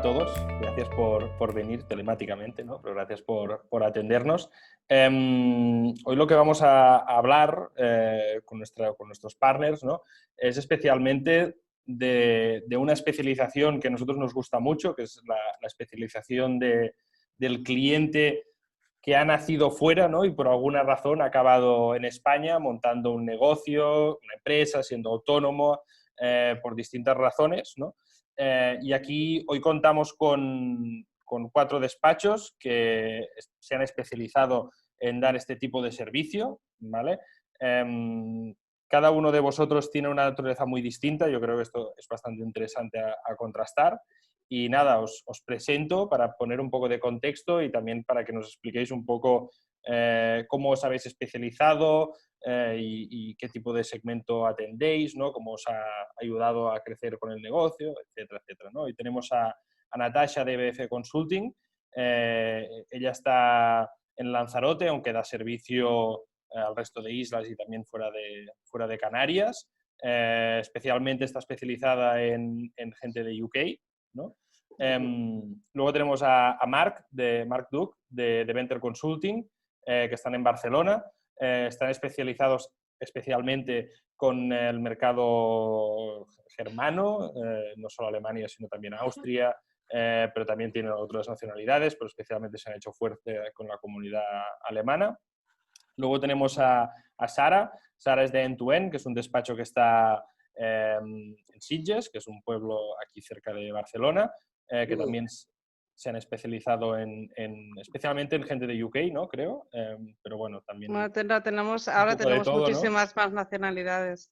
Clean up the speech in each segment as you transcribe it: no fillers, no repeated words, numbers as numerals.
todos, gracias por venir telemáticamente, ¿no? Pero gracias por atendernos. Hoy lo que vamos a hablar con nuestros partners, ¿no? Es especialmente de una especialización que a nosotros nos gusta mucho, que es la especialización del cliente que ha nacido fuera, ¿no? Y por alguna razón ha acabado en España montando un negocio, una empresa, siendo autónomo, por distintas razones, ¿no? Y aquí hoy contamos con 4 despachos que se han especializado en dar este tipo de servicio, ¿vale? Cada uno de vosotros tiene una naturaleza muy distinta, yo creo que esto es bastante interesante a contrastar. Y nada, os presento para poner un poco de contexto y también para que nos expliquéis un poco cómo os habéis especializado y qué tipo de segmento atendéis, ¿no? Cómo os ha ayudado a crecer con el negocio, etcétera, etcétera, ¿no? Y tenemos a Natasha de BF Consulting. Ella está en Lanzarote, aunque da servicio al resto de islas y también fuera de Canarias. Especialmente está especializada en gente de UK, ¿no? Luego tenemos a Marc Duc de Venture Consulting, que están en Barcelona. Están especializados especialmente con el mercado germano, no solo Alemania, sino también Austria, pero también tienen otras nacionalidades, pero especialmente se han hecho fuerte con la comunidad alemana. Luego tenemos a Sara. Sara es de End2End, que es un despacho que está en Sitges, que es un pueblo aquí cerca de Barcelona, que también se han especializado especialmente en gente de UK, ¿no? Creo, pero bueno, también Bueno, un ahora poco de tenemos todo, ¿no? muchísimas más nacionalidades.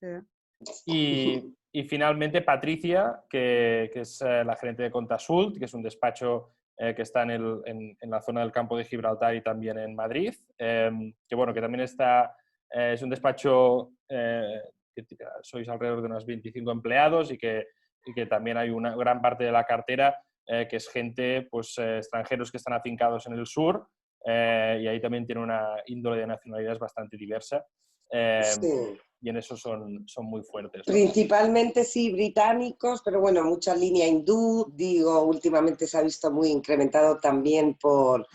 Sí. Y finalmente Patricia, que es la gerente de Contasult, que es un despacho que está en la zona del campo de Gibraltar y también en Madrid, que bueno, que también es un despacho que sois alrededor de unos 25 empleados y que también hay una gran parte de la cartera que es gente, pues extranjeros que están afincados en el sur, y ahí también tiene una índole de nacionalidades bastante diversa. Sí. Y en eso son muy fuertes, ¿no? Principalmente sí, británicos, pero bueno, mucha línea hindú, digo, últimamente se ha visto muy incrementado también por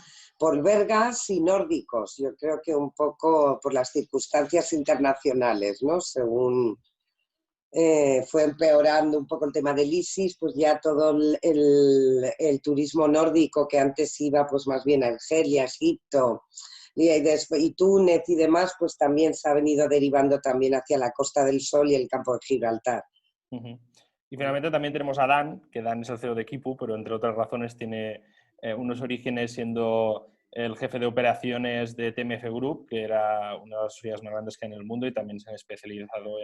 belgas y nórdicos, yo creo que un poco por las circunstancias internacionales, ¿no? Según fue empeorando un poco el tema del ISIS, pues ya todo el turismo nórdico que antes iba pues más bien a Argelia, Egipto, y Túnez y demás, pues también se ha venido derivando también hacia la Costa del Sol y el campo de Gibraltar. Uh-huh. Y finalmente también tenemos a Dan, que Dan es el CEO de Kipu, pero entre otras razones tiene unos orígenes siendo el jefe de operaciones de TMF Group, que era una de las sociedades más grandes que hay en el mundo, y también se han especializado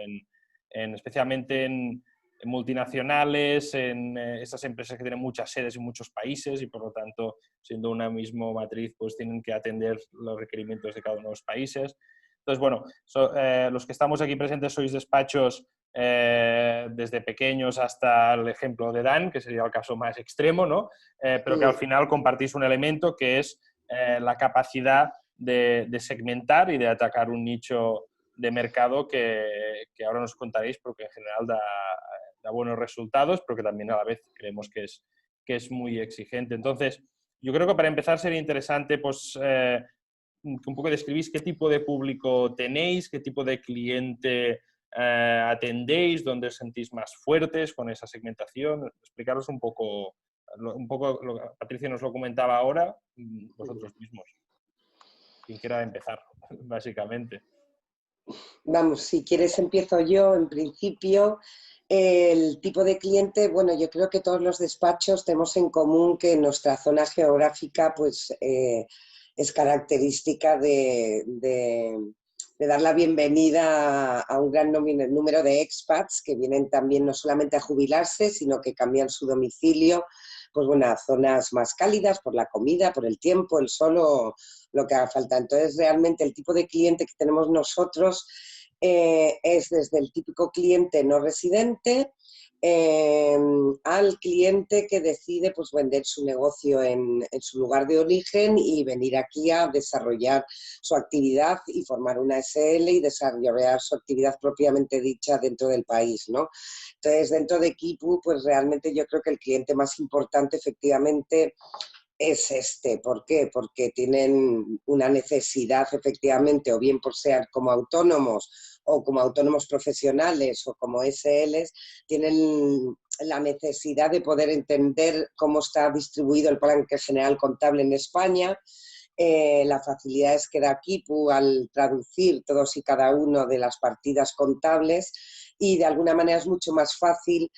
especialmente en multinacionales, en esas empresas que tienen muchas sedes en muchos países y por lo tanto, siendo una misma matriz, pues tienen que atender los requerimientos de cada uno de los países. Entonces, bueno, los que estamos aquí presentes sois despachos desde pequeños hasta el ejemplo de Dan, que sería el caso más extremo, ¿no? Pero que al final compartís un elemento que es la capacidad de segmentar y de atacar un nicho de mercado que ahora nos contaréis porque en general da buenos resultados, pero que también a la vez creemos que es muy exigente. Entonces, yo creo que para empezar sería interesante pues, que un poco describís qué tipo de público tenéis, qué tipo de cliente atendéis, dónde os sentís más fuertes con esa segmentación. Explicaros un poco lo que Patricia nos lo comentaba ahora, vosotros mismos. Quien quiera empezar, básicamente. Vamos, si quieres empiezo yo. En principio, el tipo de cliente, bueno, yo creo que todos los despachos tenemos en común que nuestra zona geográfica pues, es característica de dar la bienvenida a un gran número de expats que vienen también no solamente a jubilarse, sino que cambian su domicilio pues, bueno, a zonas más cálidas por la comida, por el tiempo, el sol o lo que haga falta. Entonces, realmente el tipo de cliente que tenemos nosotros es desde el típico cliente no residente al cliente que decide pues, vender su negocio en su lugar de origen y venir aquí a desarrollar su actividad y formar una SL y desarrollar su actividad propiamente dicha dentro del país, ¿no? Entonces, dentro de Kipu, pues realmente yo creo que el cliente más importante efectivamente es este. ¿Por qué? Porque tienen una necesidad efectivamente, o bien por ser como autónomos o como autónomos profesionales o como SLs, tienen la necesidad de poder entender cómo está distribuido el plan general contable en España, las facilidades que da Kipu al traducir todos y cada uno de las partidas contables, y de alguna manera es mucho más fácil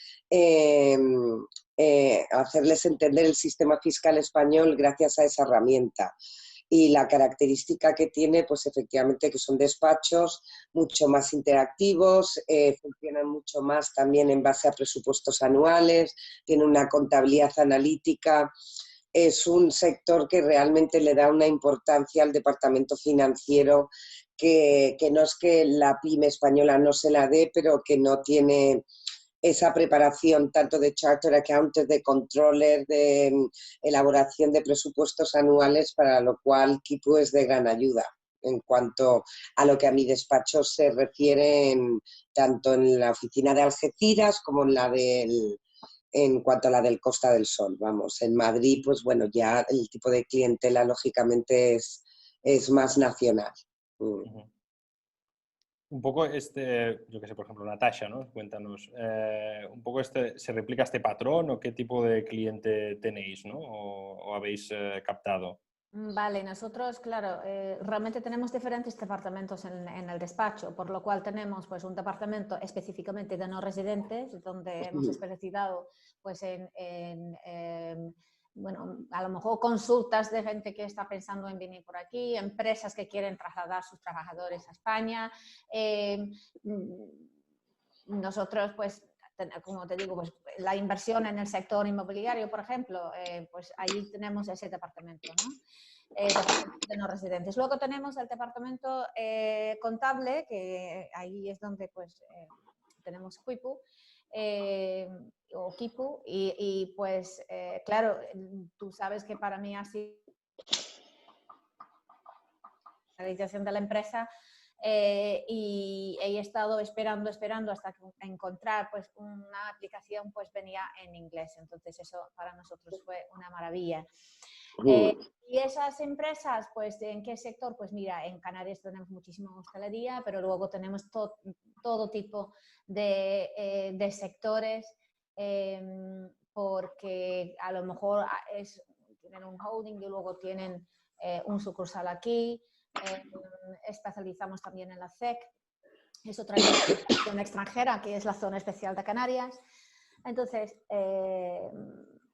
hacerles entender el sistema fiscal español gracias a esa herramienta. Y la característica que tiene, pues efectivamente que son despachos mucho más interactivos, funcionan mucho más también en base a presupuestos anuales, tienen una contabilidad analítica. Es un sector que realmente le da una importancia al departamento financiero que no es que la pyme española no se la dé, pero que no tiene esa preparación tanto de charter accountant, de controller, de elaboración de presupuestos anuales, para lo cual Kipu es de gran ayuda en cuanto a lo que a mi despacho se refiere, tanto en la oficina de Algeciras como en cuanto a la del Costa del Sol. Vamos, en Madrid, pues bueno, ya el tipo de clientela lógicamente es más nacional. Un poco yo que sé, por ejemplo, Natasha, ¿no? Cuéntanos, un poco ¿se replica este patrón o qué tipo de cliente tenéis, ¿no? O habéis captado? Vale, nosotros, claro, realmente tenemos diferentes departamentos en el despacho, por lo cual tenemos pues un departamento específicamente de no residentes, donde hemos especializado pues bueno, a lo mejor consultas de gente que está pensando en venir por aquí, empresas que quieren trasladar sus trabajadores a España. Nosotros, pues, como te digo, pues la inversión en el sector inmobiliario, por ejemplo, pues ahí tenemos ese departamento, ¿no? De no residentes. Luego tenemos el departamento contable, que ahí es donde pues tenemos Kipu, o Kipu, y pues claro, tú sabes que para mí ha sido la realización de la empresa, y he estado esperando hasta que encontrar pues una aplicación pues venía en inglés, entonces eso para nosotros fue una maravilla. Y esas empresas, pues, ¿en qué sector? Pues mira, en Canarias tenemos muchísima hostelería, pero luego tenemos todo tipo de sectores, porque a lo mejor tienen un holding y luego tienen un sucursal aquí. Especializamos también en la SEC, es otra zona extranjera, que es la zona especial de Canarias. Entonces,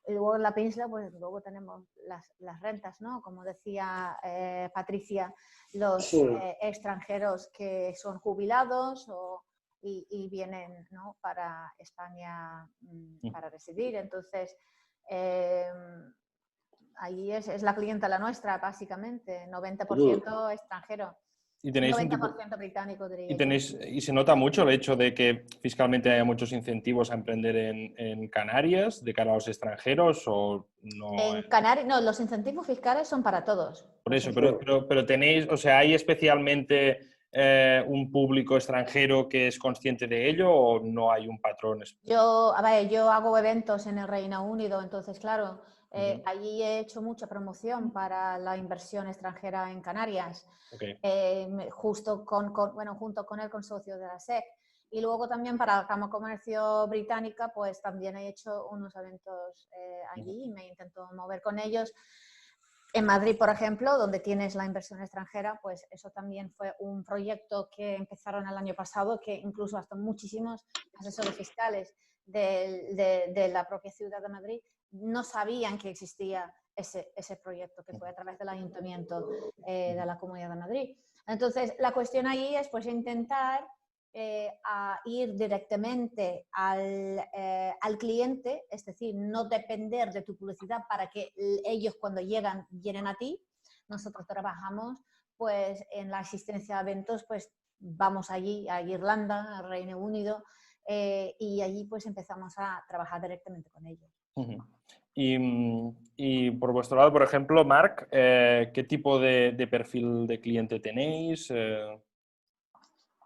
y luego en la península, pues luego tenemos las rentas, ¿no? Como decía Patricia, los extranjeros que son jubilados y vienen, ¿no? Para España para residir. Entonces, ahí es la clientela nuestra, básicamente, 90% extranjero. ¿Y tenéis 90% británico, diría yo. ¿Y se nota mucho el hecho de que fiscalmente haya muchos incentivos a emprender en Canarias de cara a los extranjeros o no? En Canarias, no, los incentivos fiscales son para todos. Por eso, pero tenéis, o sea, ¿hay especialmente un público extranjero que es consciente de ello o no hay un patrón? Yo hago eventos en el Reino Unido, entonces, claro, allí he hecho mucha promoción para la inversión extranjera en Canarias, junto con el consorcio de la SEC. Y luego también para la Cámara de Comercio Británica, pues también he hecho unos eventos allí y me intento mover con ellos. En Madrid, por ejemplo, donde tienes la inversión extranjera, pues eso también fue un proyecto que empezaron el año pasado, que incluso hasta muchísimos asesores fiscales de la propia ciudad de Madrid no sabían que existía ese proyecto, que fue a través del Ayuntamiento de la Comunidad de Madrid. Entonces, la cuestión ahí es pues intentar a ir directamente al cliente, es decir, no depender de tu publicidad para que ellos cuando vienen a ti. Nosotros trabajamos pues en la asistencia a eventos pues vamos allí, a Irlanda, al Reino Unido, y allí pues empezamos a trabajar directamente con ellos. Y por vuestro lado, por ejemplo, Marc, ¿qué tipo de perfil de cliente tenéis?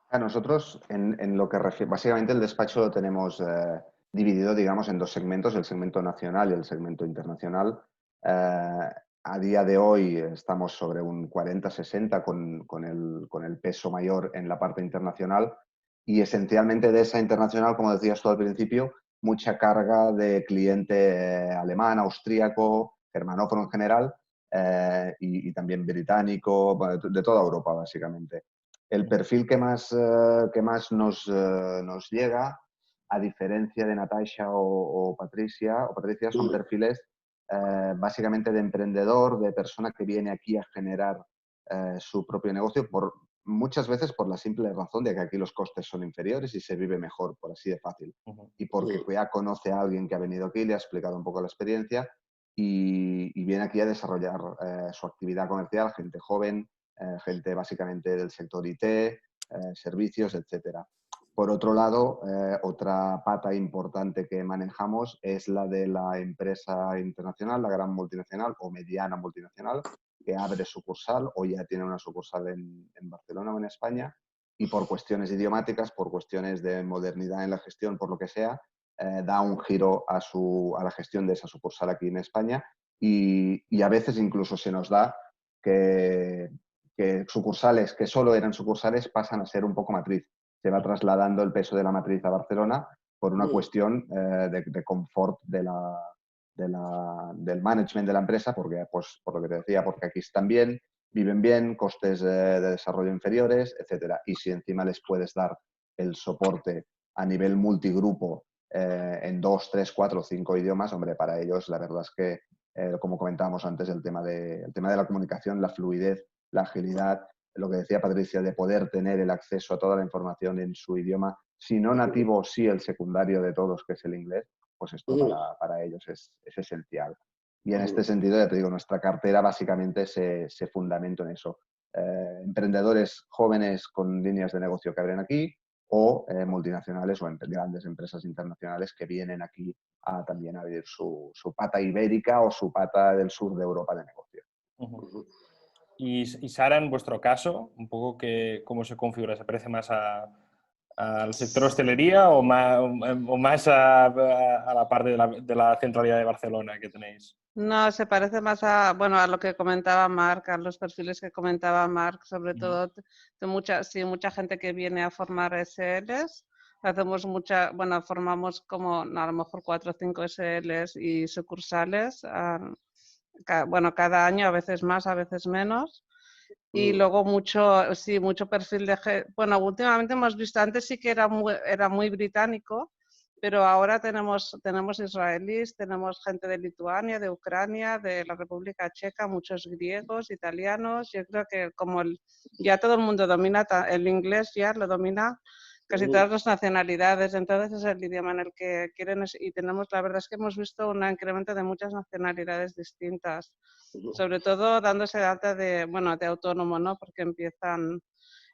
A nosotros, en lo que refiere, básicamente el despacho lo tenemos dividido, digamos, en dos segmentos, el segmento nacional y el segmento internacional. A día de hoy estamos sobre un 40-60 con el peso mayor en la parte internacional y esencialmente de esa internacional, como decías tú al principio, mucha carga de cliente alemán, austríaco, germanófono en general y también británico, de toda Europa básicamente. El perfil que más nos llega, a diferencia de Natasha o Patricia, son perfiles básicamente de emprendedor, de persona que viene aquí a generar su propio negocio, muchas veces por la simple razón de que aquí los costes son inferiores y se vive mejor, por así de fácil. Y porque ya conoce a alguien que ha venido aquí, le ha explicado un poco la experiencia y viene aquí a desarrollar su actividad comercial, gente joven, gente básicamente del sector IT, servicios, etc. Por otro lado, otra pata importante que manejamos es la de la empresa internacional, la gran multinacional o mediana multinacional, que abre sucursal o ya tiene una sucursal en Barcelona o en España y por cuestiones idiomáticas, por cuestiones de modernidad en la gestión, por lo que sea, da un giro a la gestión de esa sucursal aquí en España y a veces incluso se nos da que sucursales que solo eran sucursales pasan a ser un poco matriz. Se va trasladando el peso de la matriz a Barcelona por una cuestión de confort del management de la empresa, porque, pues, por lo que te decía, porque aquí están bien, viven bien, costes de desarrollo inferiores, etc. Y si encima les puedes dar el soporte a nivel multigrupo en 2, 3, 4, 5 idiomas, hombre, para ellos la verdad es que, como comentábamos antes, el tema de la comunicación, la fluidez, la agilidad, lo que decía Patricia, de poder tener el acceso a toda la información en su idioma, si no nativo, sí el secundario de todos, que es el inglés, pues esto para ellos es esencial. Y en este sentido, ya te digo, nuestra cartera básicamente se fundamenta en eso. Emprendedores jóvenes con líneas de negocio que abren aquí o multinacionales o grandes empresas internacionales que vienen aquí también a abrir su pata ibérica o su pata del sur de Europa de negocio. Y Sara, en vuestro caso, un poco ¿cómo se configura? ¿Se parece más al sector hostelería o más a la parte de la centralidad de Barcelona que tenéis? No, se parece más a lo que comentaba Marc, a los perfiles que comentaba Marc, sobre todo de mucha gente que viene a formar SLs. Hacemos formamos como a lo mejor 4 o 5 SLs y sucursales, cada año, a veces más, a veces menos. Y luego mucho perfil de... últimamente hemos visto, antes sí que era muy británico, pero ahora tenemos israelíes, tenemos gente de Lituania, de Ucrania, de la República Checa, muchos griegos, italianos. Yo creo que como ya todo el mundo domina el inglés, ya lo domina casi todas las nacionalidades, entonces es el idioma en el que quieren y la verdad es que hemos visto un incremento de muchas nacionalidades distintas, sobre todo dándose de alta de autónomo, ¿no? Porque empiezan,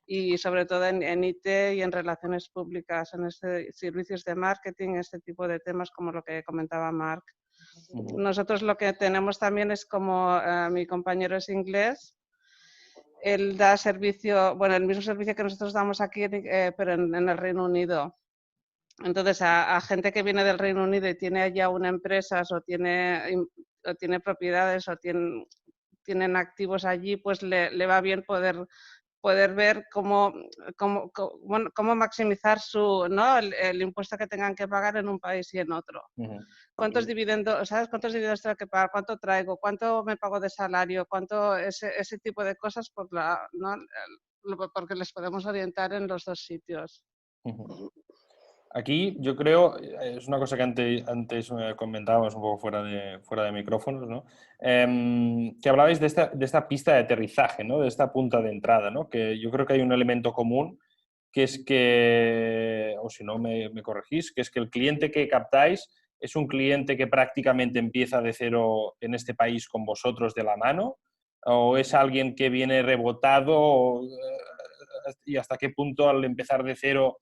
y sobre todo en IT y en relaciones públicas, en servicios de marketing, este tipo de temas como lo que comentaba Marc. Nosotros lo que tenemos también es como mi compañero es inglés, él da servicio, el mismo servicio que nosotros damos aquí, pero en el Reino Unido. Entonces, a gente que viene del Reino Unido y tiene ya una empresa o tiene propiedades o tienen activos allí, pues le va bien poder ver cómo maximizar el impuesto que tengan que pagar en un país y en otro. ¿Cuántos dividendos, sabes cuántos dividendos tengo que pagar? ¿Cuánto traigo? ¿Cuánto me pago de salario? ¿Cuánto ese tipo de cosas? Porque les podemos orientar en los dos sitios. Aquí yo creo, es una cosa que antes comentábamos un poco fuera de micrófonos, ¿no? Que hablabais de esta pista de aterrizaje, ¿no? De esta punta de entrada, ¿no? Que yo creo que hay un elemento común, que es que, o si no me corregís, que es que el cliente que captáis es un cliente que prácticamente empieza de cero en este país con vosotros de la mano, o es alguien que viene rebotado y hasta qué punto al empezar de cero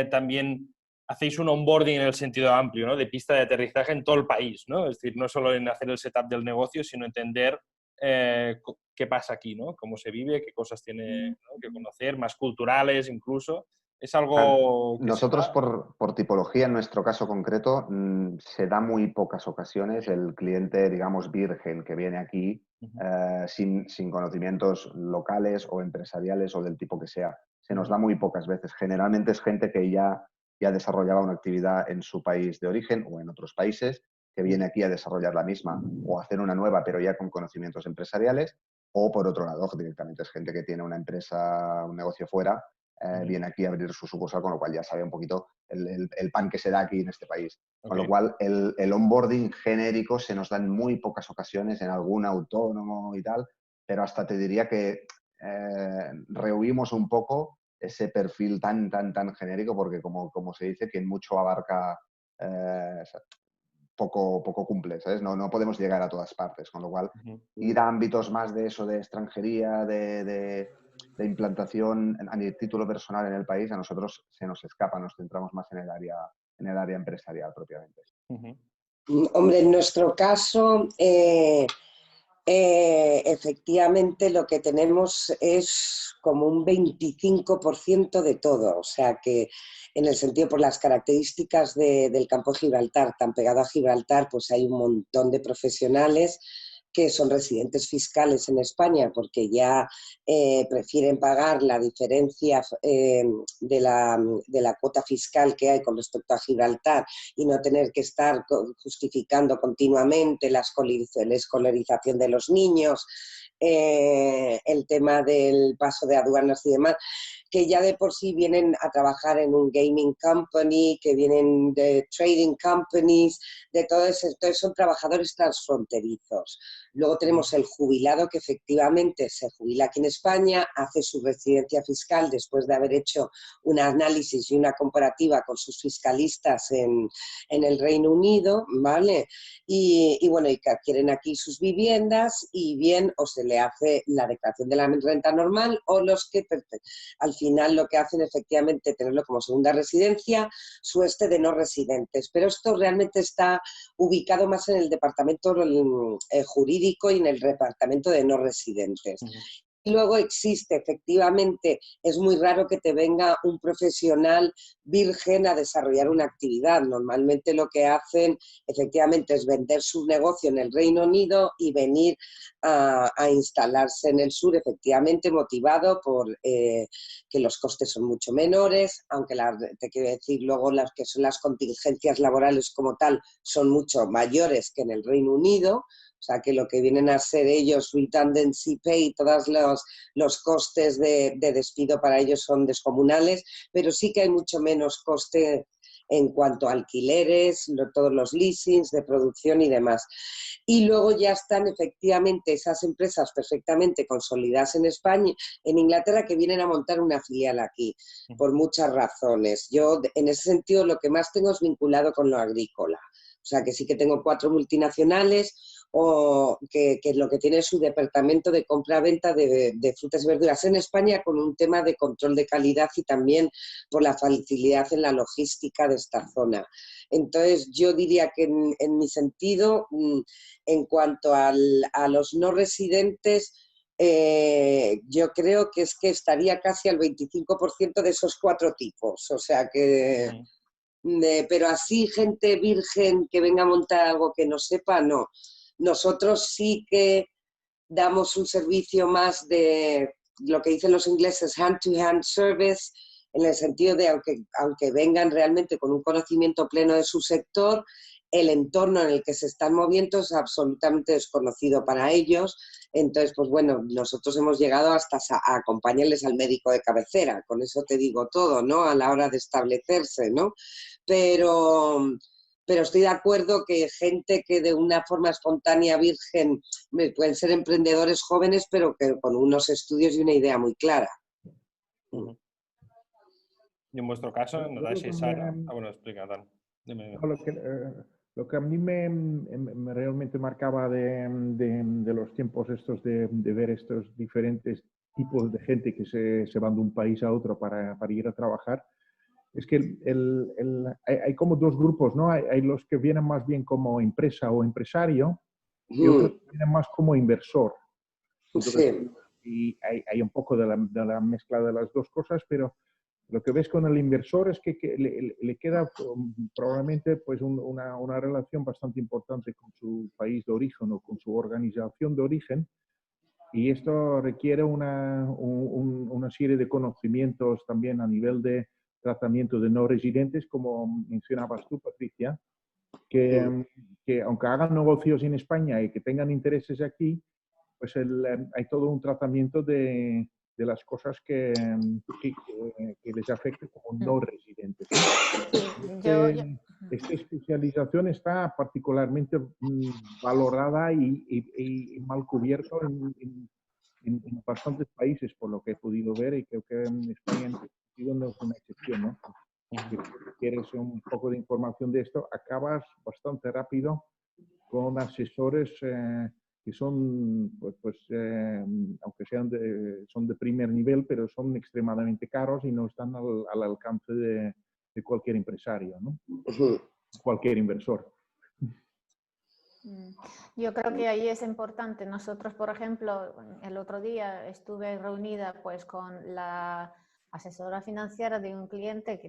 también hacéis un onboarding en el sentido amplio, ¿no? De pista de aterrizaje en todo el país, ¿no? Es decir, no solo en hacer el setup del negocio, sino entender qué pasa aquí, ¿no? Cómo se vive, qué cosas tiene, ¿no?, que conocer, más culturales incluso. Es algo que nosotros por tipología, en nuestro caso concreto, se da muy pocas ocasiones el cliente, digamos, virgen que viene aquí sin conocimientos locales o empresariales o del tipo que sea. Se nos da muy pocas veces. Generalmente es gente que ya desarrollaba una actividad en su país de origen o en otros países, que viene aquí a desarrollar la misma o a hacer una nueva, pero ya con conocimientos empresariales. O por otro lado, directamente es gente que tiene una empresa, un negocio fuera, viene aquí a abrir su sucursal, con lo cual ya sabe un poquito el pan que se da aquí en este país. Con lo cual, el onboarding genérico se nos da en muy pocas ocasiones, en algún autónomo y tal, pero hasta te diría que rehuimos un poco ese perfil tan genérico, porque como se dice, quien mucho abarca, poco cumple, ¿sabes? No podemos llegar a todas partes, con lo cual ir a ámbitos más de eso, de extranjería, de implantación a título personal en el país, a nosotros se nos escapa, nos centramos más en el área empresarial propiamente. Hombre, en nuestro caso, efectivamente lo que tenemos es como un 25% de todo, o sea que en el sentido por las características del campo de Gibraltar, tan pegado a Gibraltar, pues hay un montón de profesionales que son residentes fiscales en España porque ya prefieren pagar la diferencia de la cuota fiscal que hay con respecto a Gibraltar y no tener que estar justificando continuamente la escolarización de los niños, el tema del paso de aduanas y demás, que ya de por sí vienen a trabajar en un gaming company, que vienen de trading companies, de todo eso, entonces son trabajadores transfronterizos. Luego tenemos el jubilado que efectivamente se jubila aquí en España, hace su residencia fiscal después de haber hecho un análisis y una comparativa con sus fiscalistas en el Reino Unido, ¿vale? Y bueno, y que adquieren aquí sus viviendas y bien o se le hace la declaración de la renta normal o los que al final lo que hacen efectivamente tenerlo como segunda residencia, su de no residentes. Pero esto realmente está ubicado más en el departamento jurídico y en el departamento de no residentes. Luego existe, efectivamente, es muy raro que te venga un profesional virgen a desarrollar una actividad. Normalmente lo que hacen, efectivamente, es vender su negocio en el Reino Unido y venir a instalarse en el sur, efectivamente, motivado por que los costes son mucho menores, aunque te quiero decir, luego las que son las contingencias laborales como tal son mucho mayores que en el Reino Unido. O sea, que lo que vienen a ser ellos, redundancy pay, todos los costes de despido para ellos son descomunales, pero sí que hay mucho menos coste en cuanto a alquileres, todos los leasings de producción y demás. Y luego ya están efectivamente esas empresas perfectamente consolidadas en España, en Inglaterra, que vienen a montar una filial aquí, por muchas razones. Yo, en ese sentido, lo que más tengo es vinculado con lo agrícola. O sea, que sí que tengo 4 multinacionales o que lo que tiene es su departamento de compra-venta de frutas y verduras en España, con un tema de control de calidad y también por la facilidad en la logística de esta zona. Entonces, yo diría que en mi sentido, en cuanto a los no residentes, yo creo que es que estaría casi al 25% de esos 4 tipos. O sea que... pero así gente virgen que venga a montar algo que no sepa, no. Nosotros sí que damos un servicio más de lo que dicen los ingleses hand-to-hand service, en el sentido de aunque vengan realmente con un conocimiento pleno de su sector, el entorno en el que se están moviendo es absolutamente desconocido para ellos. Entonces, pues bueno, nosotros hemos llegado hasta a acompañarles al médico de cabecera, con eso te digo todo, ¿no? A la hora de establecerse, ¿no? Pero estoy de acuerdo que gente que de una forma espontánea, virgen, pueden ser emprendedores jóvenes, pero que con unos estudios y una idea muy clara. Y en vuestro caso, Natasha y Sara... bueno, explica, Dan. Dime. Lo que a mí me realmente marcaba de los tiempos estos de ver estos diferentes tipos de gente que se van de un país a otro para ir a trabajar, es que hay como dos grupos, ¿no? Hay los que vienen más bien como empresa o empresario y otros que vienen más como inversor. Entonces, Sí. y hay un poco de la mezcla de las dos cosas, pero lo que ves con el inversor es que le queda probablemente pues una relación bastante importante con su país de origen o con su organización de origen, y esto requiere una serie de conocimientos también a nivel de tratamiento de no residentes, como mencionabas tú, Patricia, que aunque hagan negocios en España y que tengan intereses aquí, pues hay todo un tratamiento de las cosas que les afecten como no residentes, ¿no? Esta especialización está particularmente valorada y mal cubierto en bastantes países, por lo que he podido ver, y creo que en España no es una excepción, ¿no? Si quieres un poco de información de esto, acabas bastante rápido con asesores que son, aunque son de primer nivel, pero son extremadamente caros y no están al alcance de cualquier empresario, ¿no? Cualquier inversor. Yo creo que ahí es importante. Nosotros, por ejemplo, el otro día estuve reunida pues con la asesora financiera de un cliente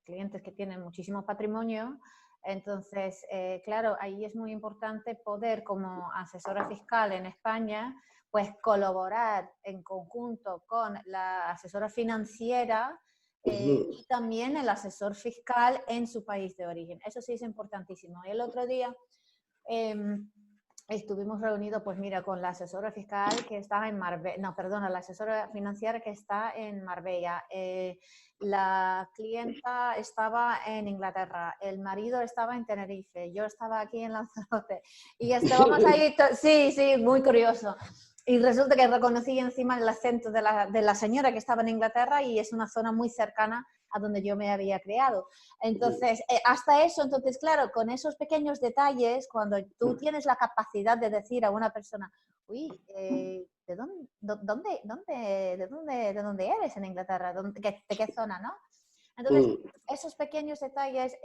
clientes que tienen muchísimo patrimonio. Entonces, claro, ahí es muy importante poder, como asesora fiscal en España, pues colaborar en conjunto con la asesora financiera y también el asesor fiscal en su país de origen. Eso sí es importantísimo. Y el otro día estuvimos reunidos, pues mira, con la asesora fiscal que está en Marbella, no, perdona, la asesora financiera que está en Marbella, la clienta estaba en Inglaterra, el marido estaba en Tenerife, yo estaba aquí en Lanzarote y estábamos ahí, sí, muy curioso. Y resulta que reconocí encima el acento de la señora que estaba en Inglaterra y es una zona muy cercana a donde yo me había criado. Entonces, hasta eso, entonces, claro, con esos pequeños detalles, cuando tú tienes la capacidad de decir a una persona, uy, ¿de dónde eres en Inglaterra? ¿De qué zona, no? Entonces, esos pequeños detalles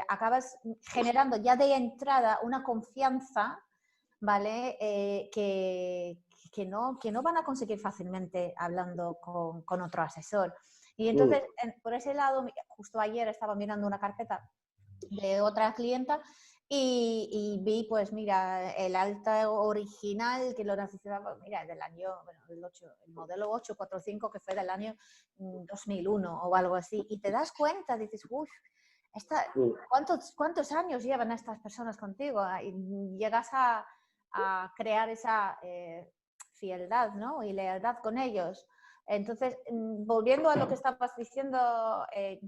acabas generando ya de entrada una confianza, ¿vale? Que no van a conseguir fácilmente hablando con otro asesor. Y entonces, por ese lado, justo ayer estaba mirando una carpeta de otra clienta y vi, pues mira, el alta original que lo necesitaba, mira, del año, bueno, el modelo 845 que fue del año 2001 o algo así. Y te das cuenta, dices, uff, ¿cuántos años llevan estas personas contigo? Y llegas a crear esa fieldad, ¿no? Y lealtad con ellos. Entonces, volviendo a lo que estabas diciendo,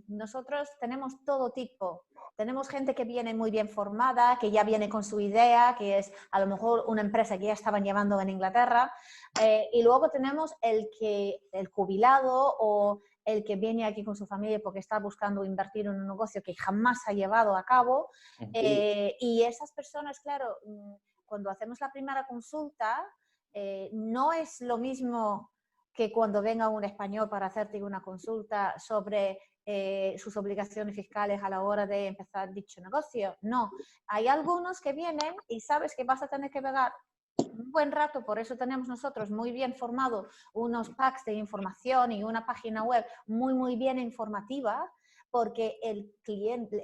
nosotros tenemos todo tipo. Tenemos gente que viene muy bien formada, que ya viene con su idea, que es a lo mejor una empresa que ya estaban llevando en Inglaterra. Y luego tenemos el jubilado o el que viene aquí con su familia porque está buscando invertir en un negocio que jamás ha llevado a cabo. Y esas personas, claro, cuando hacemos la primera consulta, no es lo mismo que cuando venga un español para hacerte una consulta sobre sus obligaciones fiscales a la hora de empezar dicho negocio. No, hay algunos que vienen y sabes que vas a tener que pagar un buen rato, por eso tenemos nosotros muy bien formado unos packs de información y una página web muy bien informativa, porque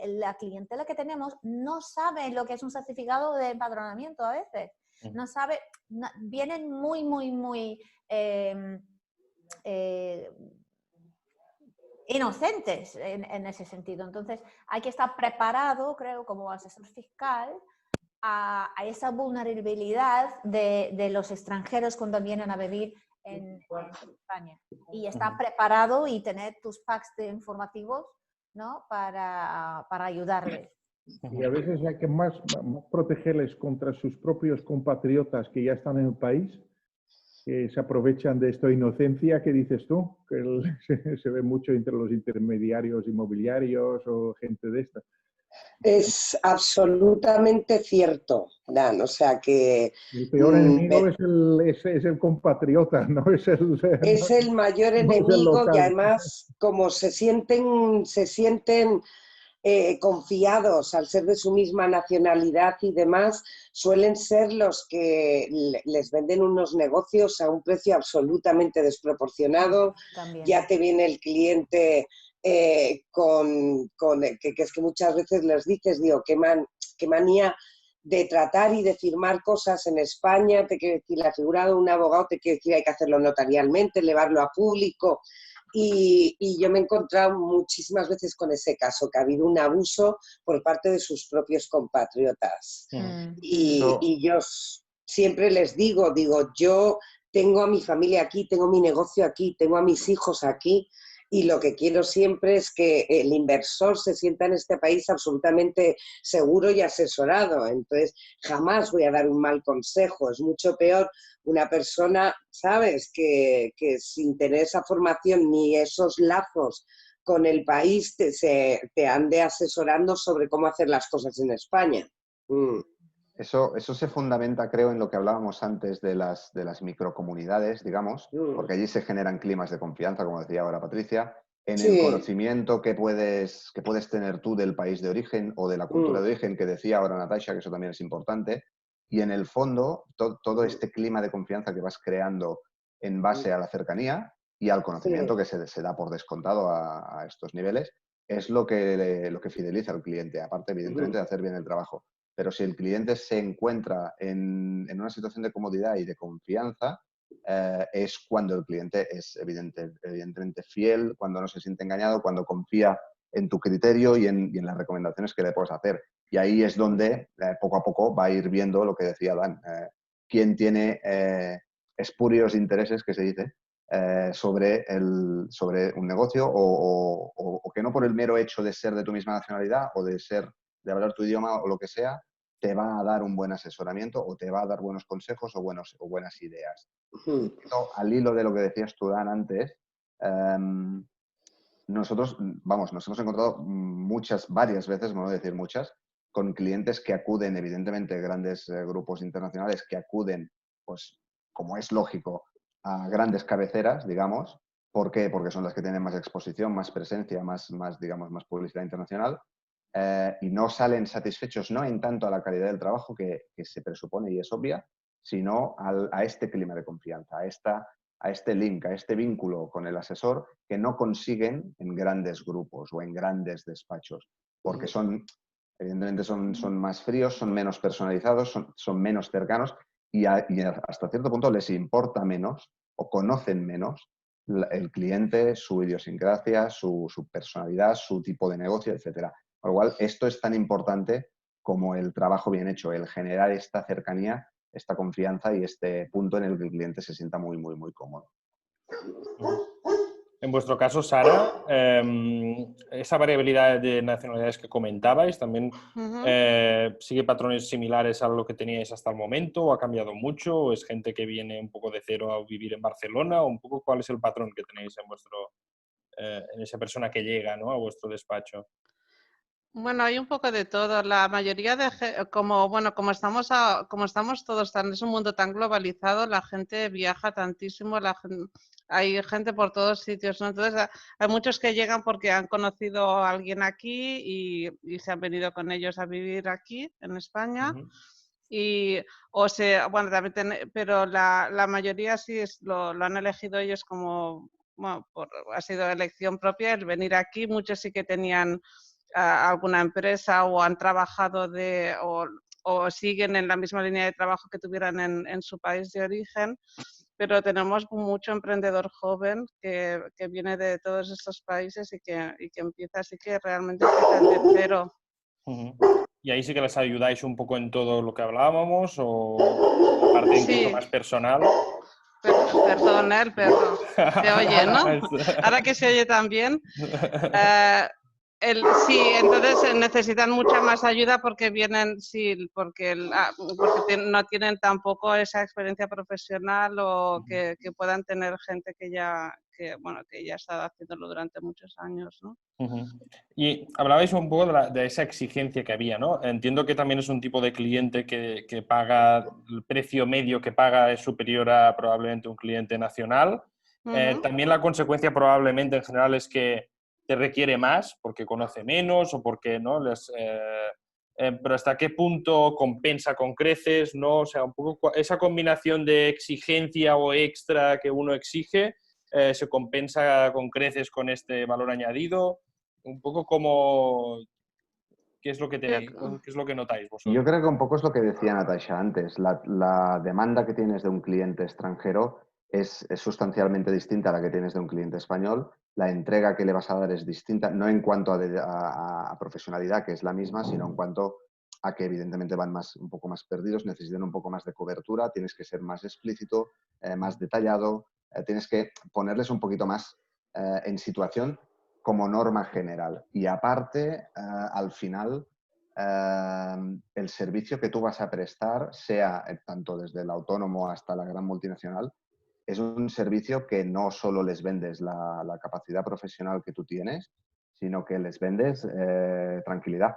la clientela que tenemos no sabe lo que es un certificado de empadronamiento a veces. No sabe, vienen muy inocentes en ese sentido. Entonces, hay que estar preparado, creo, como asesor fiscal a esa vulnerabilidad de los extranjeros cuando vienen a vivir en España. Y estar preparado y tener tus packs de informativos, ¿no? para ayudarles. Y a veces hay que más protegerles contra sus propios compatriotas que ya están en el país, que se aprovechan de esta inocencia que dices tú, que se ve mucho entre los intermediarios inmobiliarios o gente de esta. Es absolutamente cierto, Dan. O sea que El peor enemigo es el compatriota, no es es el mayor no es el enemigo y local. además como se sienten confiados al ser de su misma nacionalidad y demás, suelen ser los que les venden unos negocios a un precio absolutamente desproporcionado. También. Ya te viene el cliente que es que muchas veces les dices, digo, qué manía de tratar y de firmar cosas en España, te quiero decir, la figura de un abogado, te quiero decir, hay que hacerlo notarialmente, elevarlo a público. Y yo me he encontrado muchísimas veces con ese caso, que ha habido un abuso por parte de sus propios compatriotas. Y yo siempre les digo, yo tengo a mi familia aquí, tengo mi negocio aquí, tengo a mis hijos aquí, y lo que quiero siempre es que el inversor se sienta en este país absolutamente seguro y asesorado. Entonces, jamás voy a dar un mal consejo. Es mucho peor una persona, ¿sabes?, que sin tener esa formación ni esos lazos con el país te ande asesorando sobre cómo hacer las cosas en España. Eso se fundamenta, creo, en lo que hablábamos antes de las microcomunidades, digamos, porque allí se generan climas de confianza, como decía ahora Patricia, en el conocimiento que puedes tener tú del país de origen o de la cultura de origen, que decía ahora Natasha, que eso también es importante, y en el fondo todo este clima de confianza que vas creando en base a la cercanía y al conocimiento que se da por descontado a estos niveles, es lo que fideliza al cliente, aparte, evidentemente, de hacer bien el trabajo. Pero si el cliente se encuentra en una situación de comodidad y de confianza, es cuando el cliente es evidentemente fiel, cuando no se siente engañado, cuando confía en tu criterio y en las recomendaciones que le puedes hacer. Y ahí es donde poco a poco va a ir viendo lo que decía Dan, quién tiene espurios intereses, que se dice, sobre un negocio o que no por el mero hecho de ser de tu misma nacionalidad o de hablar tu idioma o lo que sea, te va a dar un buen asesoramiento o te va a dar buenos consejos o buenas ideas. Esto, al hilo de lo que decías tú, Dan, antes, nosotros nos hemos encontrado varias veces, no voy a decir muchas, con clientes que acuden, evidentemente, grandes grupos internacionales que acuden, pues, como es lógico, a grandes cabeceras, digamos. ¿Por qué? Porque son las que tienen más exposición, más presencia, más publicidad internacional. Y no salen satisfechos, no en tanto a la calidad del trabajo que se presupone y es obvia, sino a este clima de confianza, a este link, a este vínculo con el asesor que no consiguen en grandes grupos o en grandes despachos, porque evidentemente son más fríos, son menos personalizados, son menos cercanos y hasta cierto punto les importa menos o conocen menos el cliente, su idiosincrasia, su personalidad, su tipo de negocio, etcétera. Por lo cual, esto es tan importante como el trabajo bien hecho, el generar esta cercanía, esta confianza y este punto en el que el cliente se sienta muy, muy, muy cómodo. En vuestro caso, Sara, esa variabilidad de nacionalidades que comentabais, ¿también sigue patrones similares a lo que teníais hasta el momento o ha cambiado mucho? ¿O es gente que viene un poco de cero a vivir en Barcelona? ¿O un poco cuál es el patrón que tenéis en esa persona que llega, ¿no?, a vuestro despacho? Bueno, hay un poco de todo. La mayoría como estamos todos es un mundo tan globalizado, la gente viaja tantísimo, hay gente por todos sitios, ¿no? Entonces hay muchos que llegan porque han conocido a alguien aquí y se han venido con ellos a vivir aquí en España. Pero la mayoría sí lo han elegido ellos como, bueno, ha sido elección propia el venir aquí. Muchos sí que tenían alguna empresa o han trabajado o siguen en la misma línea de trabajo que tuvieran en su país de origen, pero tenemos mucho emprendedor joven que viene de todos estos países y que empieza así que realmente empieza de cero. ¿Y ahí sí que les ayudáis un poco en todo lo que hablábamos o la parte incluso más personal? Perdón, el perro. Se oye, ¿no? Ahora que se oye también. Sí, entonces necesitan mucha más ayuda porque vienen, sí, porque no tienen tampoco esa experiencia profesional o que puedan tener gente que ya ha estado haciéndolo durante muchos años, ¿no? Y hablabais un poco de esa exigencia que había, ¿no? Entiendo que también es un tipo de cliente que paga, el precio medio que paga es superior a probablemente un cliente nacional. También la consecuencia probablemente en general es que te requiere más porque conoce menos o porque, ¿no? Pero ¿hasta qué punto compensa con creces, ¿no? O sea, un poco esa combinación de exigencia o extra que uno exige se compensa con creces con este valor añadido. Un poco como, ¿qué es lo que tenéis? ¿Qué es lo que notáis vosotros? Yo creo que un poco es lo que decía Natasha antes. La demanda que tienes de un cliente extranjero es sustancialmente distinta a la que tienes de un cliente español. La entrega que le vas a dar es distinta, no en cuanto a profesionalidad, que es la misma, sino en cuanto a que evidentemente van un poco más perdidos, necesitan un poco más de cobertura, tienes que ser más explícito, más detallado, tienes que ponerles un poquito más en situación como norma general. Y aparte, al final, el servicio que tú vas a prestar, sea tanto desde el autónomo hasta la gran multinacional, es un servicio que no solo les vendes la capacidad profesional que tú tienes, sino que les vendes tranquilidad.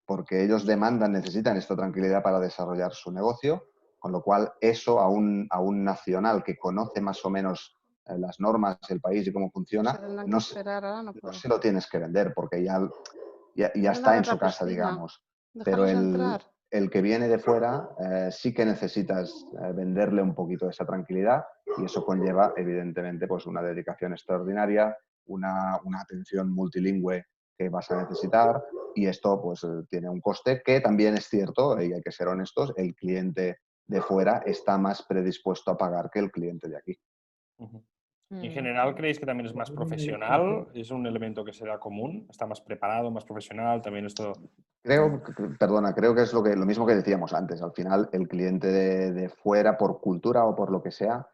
Porque ellos necesitan esta tranquilidad para desarrollar su negocio, con lo cual eso a un nacional que conoce más o menos las normas del país y cómo funciona, no se lo tienes que vender porque ya está en su casa, digamos. Pero el que viene de fuera sí que necesitas venderle un poquito de esa tranquilidad y eso conlleva, evidentemente, pues una dedicación extraordinaria, una atención multilingüe que vas a necesitar y esto pues tiene un coste que también es cierto, y hay que ser honestos, el cliente de fuera está más predispuesto a pagar que el cliente de aquí. ¿En general creéis que también es más profesional? ¿Es un elemento que será común? ¿Está más preparado, más profesional? También esto... Creo que es lo mismo que decíamos antes. Al final, el cliente de fuera, por cultura o por lo que sea,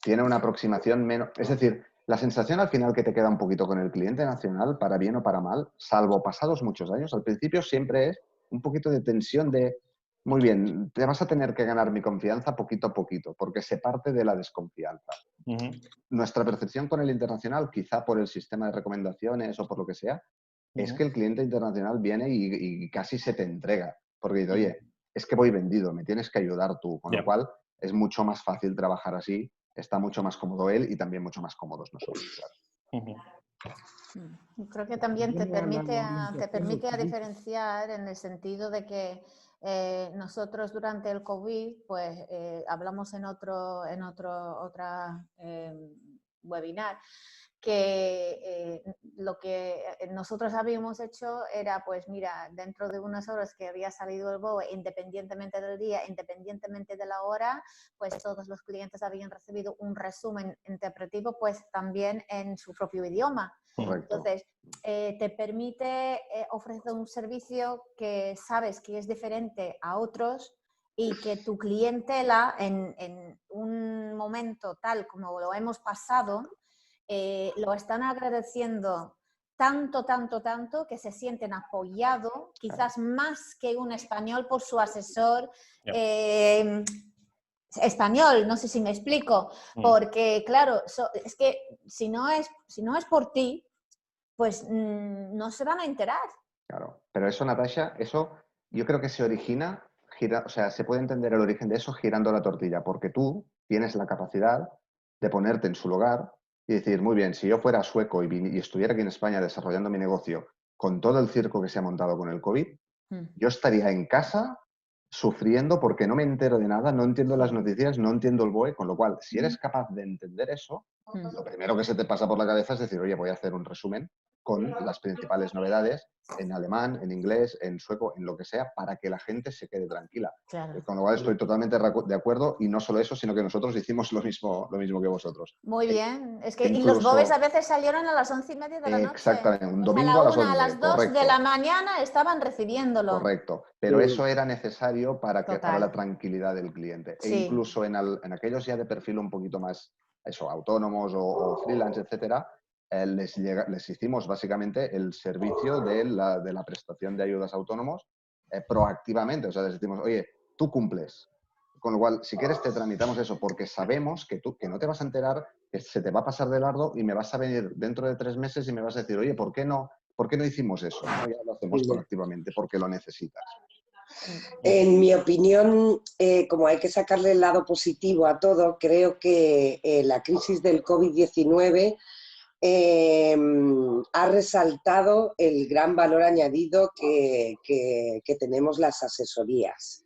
tiene una aproximación menos... Es decir, la sensación al final que te queda un poquito con el cliente nacional, para bien o para mal, salvo pasados muchos años, al principio siempre es un poquito de tensión de, muy bien, te vas a tener que ganar mi confianza poquito a poquito, porque se parte de la desconfianza. Nuestra percepción con el internacional, quizá por el sistema de recomendaciones o por lo que sea, es que el cliente internacional viene y casi se te entrega, porque dice, oye, es que voy vendido, me tienes que ayudar tú, con lo cual es mucho más fácil trabajar así, está mucho más cómodo él y también mucho más cómodos nosotros, claro. Creo que también te permite a diferenciar en el sentido de que nosotros durante el COVID, pues hablamos en otra webinar, que lo que nosotros habíamos hecho era, pues mira, dentro de unas horas que había salido el BOE, independientemente del día, independientemente de la hora, pues todos los clientes habían recibido un resumen interpretativo, pues también en su propio idioma. Correcto. Entonces, te permite ofrecer un servicio que sabes que es diferente a otros y que tu clientela en un momento tal como lo hemos pasado, lo están agradeciendo tanto que se sienten apoyados, quizás más que un español por su asesor español, no sé si me explico, porque claro, es que si no es por ti, pues no se van a enterar. Claro, pero eso, Natasha, eso yo creo que se origina, o sea, se puede entender el origen de eso girando la tortilla, porque tú tienes la capacidad de ponerte en su lugar y decir, muy bien, si yo fuera sueco y estuviera aquí en España desarrollando mi negocio con todo el circo que se ha montado con el COVID, yo estaría en casa sufriendo porque no me entero de nada, no entiendo las noticias, no entiendo el BOE, con lo cual, si eres capaz de entender eso, lo primero que se te pasa por la cabeza es decir, oye, voy a hacer un resumen con las principales novedades en alemán, en inglés, en sueco, en lo que sea, para que la gente se quede tranquila. Claro. Con lo cual estoy totalmente de acuerdo y no solo eso, sino que nosotros hicimos lo mismo que vosotros. Muy bien. Es que, y los BOEs a veces salieron a las 11:30 de la noche. Exactamente, un domingo a las 11. A las 2 de la mañana estaban recibiéndolo. Correcto, pero eso era necesario para la tranquilidad del cliente. Sí. E incluso en aquellos ya de perfil un poquito más autónomos o freelance, etcétera, les hicimos básicamente el servicio de la prestación de ayudas a autónomos proactivamente. O sea, les decimos, oye, tú cumples. Con lo cual, si quieres, te tramitamos eso, porque sabemos que no te vas a enterar, que se te va a pasar de largo y me vas a venir dentro de 3 meses y me vas a decir, oye, ¿por qué no hicimos eso? ¿No? Ya lo hacemos proactivamente porque lo necesitas. En mi opinión, como hay que sacarle el lado positivo a todo, creo que la crisis del COVID-19 ha resaltado el gran valor añadido que tenemos las asesorías.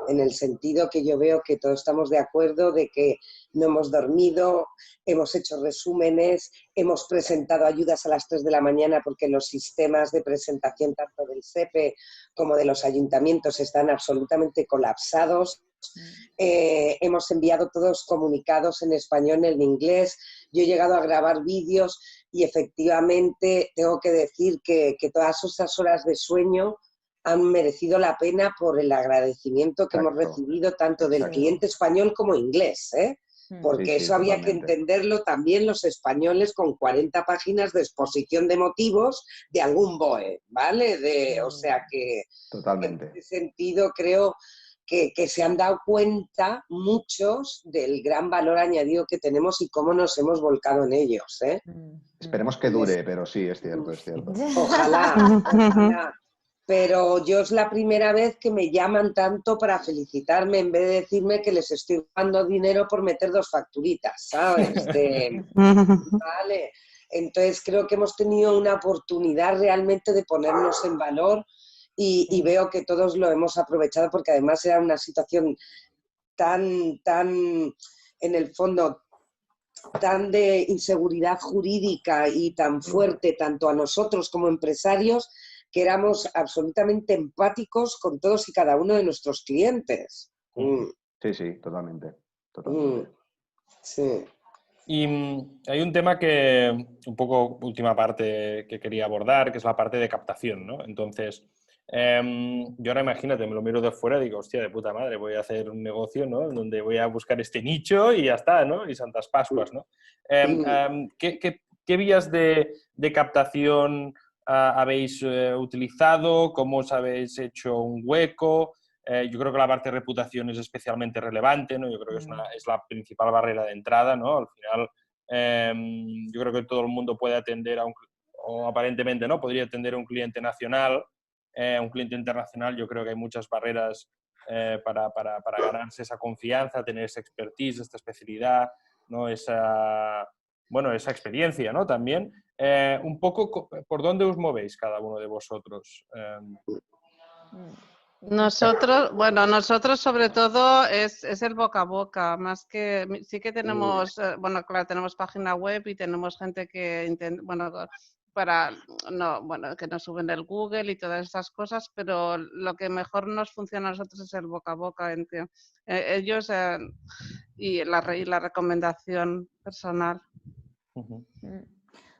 En el sentido que yo veo que todos estamos de acuerdo de que no hemos dormido, hemos hecho resúmenes, hemos presentado ayudas a las 3 de la mañana porque los sistemas de presentación tanto del SEPE como de los ayuntamientos están absolutamente colapsados. Hemos enviado todos comunicados en español, en inglés. Yo he llegado a grabar vídeos y efectivamente tengo que decir que todas esas horas de sueño han merecido la pena por el agradecimiento que hemos recibido tanto del cliente español como inglés, porque eso había que entenderlo también los españoles con 40 páginas de exposición de motivos de algún BOE, ¿vale? O sea que totalmente. En ese sentido creo que se han dado cuenta muchos del gran valor añadido que tenemos y cómo nos hemos volcado en ellos. Esperemos que dure, pero sí, es cierto, es cierto. Ojalá, ojalá. Pero yo es la primera vez que me llaman tanto para felicitarme en vez de decirme que les estoy dando dinero por meter 2 facturitas, ¿sabes? Vale. Entonces creo que hemos tenido una oportunidad realmente de ponernos en valor y veo que todos lo hemos aprovechado porque además era una situación tan, en el fondo, tan de inseguridad jurídica y tan fuerte tanto a nosotros como empresarios que éramos absolutamente empáticos con todos y cada uno de nuestros clientes. Sí, sí, totalmente. Sí. Y hay un tema que, un poco última parte que quería abordar, que es la parte de captación, ¿no? Entonces, yo ahora imagínate, me lo miro de fuera y digo, hostia, de puta madre, voy a hacer un negocio, ¿no? Donde voy a buscar este nicho y ya está, ¿no? Y Santas Pascuas, ¿no? ¿Qué vías de captación habéis utilizado? ¿Cómo os habéis hecho un hueco? Yo creo que la parte de reputación es especialmente relevante, ¿no? Yo creo que es la principal barrera de entrada, ¿no? Al final, yo creo que todo el mundo puede atender o aparentemente, ¿no? Podría atender a un cliente nacional, un cliente internacional. Yo creo que hay muchas barreras para ganarse esa confianza, tener esa expertise, esta especialidad, ¿no? Esa experiencia, ¿no? También. Un poco, ¿por dónde os movéis cada uno de vosotros? Nosotros sobre todo es el boca a boca, más que sí que tenemos, claro, tenemos página web y tenemos gente que que nos suben el Google y todas estas cosas, pero lo que mejor nos funciona a nosotros es el boca a boca entre ellos y la recomendación personal.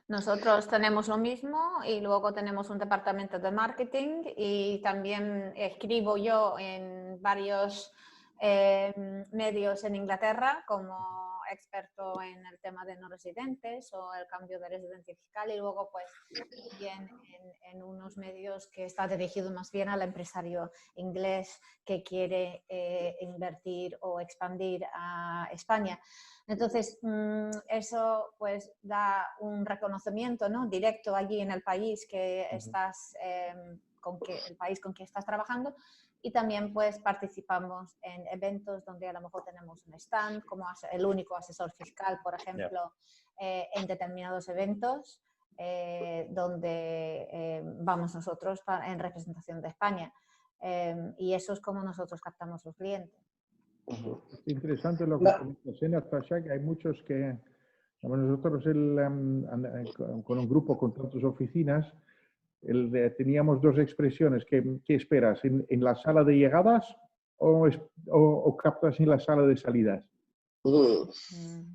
Nosotros tenemos lo mismo y luego tenemos un departamento de marketing y también escribo yo en varios medios en Inglaterra como experto en el tema de no residentes o el cambio de residencia fiscal y luego pues también en unos medios que está dirigido más bien al empresario inglés que quiere invertir o expandir a España. Entonces, eso pues da un reconocimiento, ¿no? Directo allí en el país que estás, el país con que estás trabajando y también pues participamos en eventos donde a lo mejor tenemos un stand como el único asesor fiscal, por ejemplo, en determinados eventos donde vamos nosotros en representación de España y eso es como nosotros captamos los clientes. Es interesante lo que comentas, Natasha, que hay muchos que, nosotros con un grupo con tantas oficinas, teníamos 2 expresiones. ¿Qué esperas? ¿En la sala de llegadas o captas en la sala de salidas?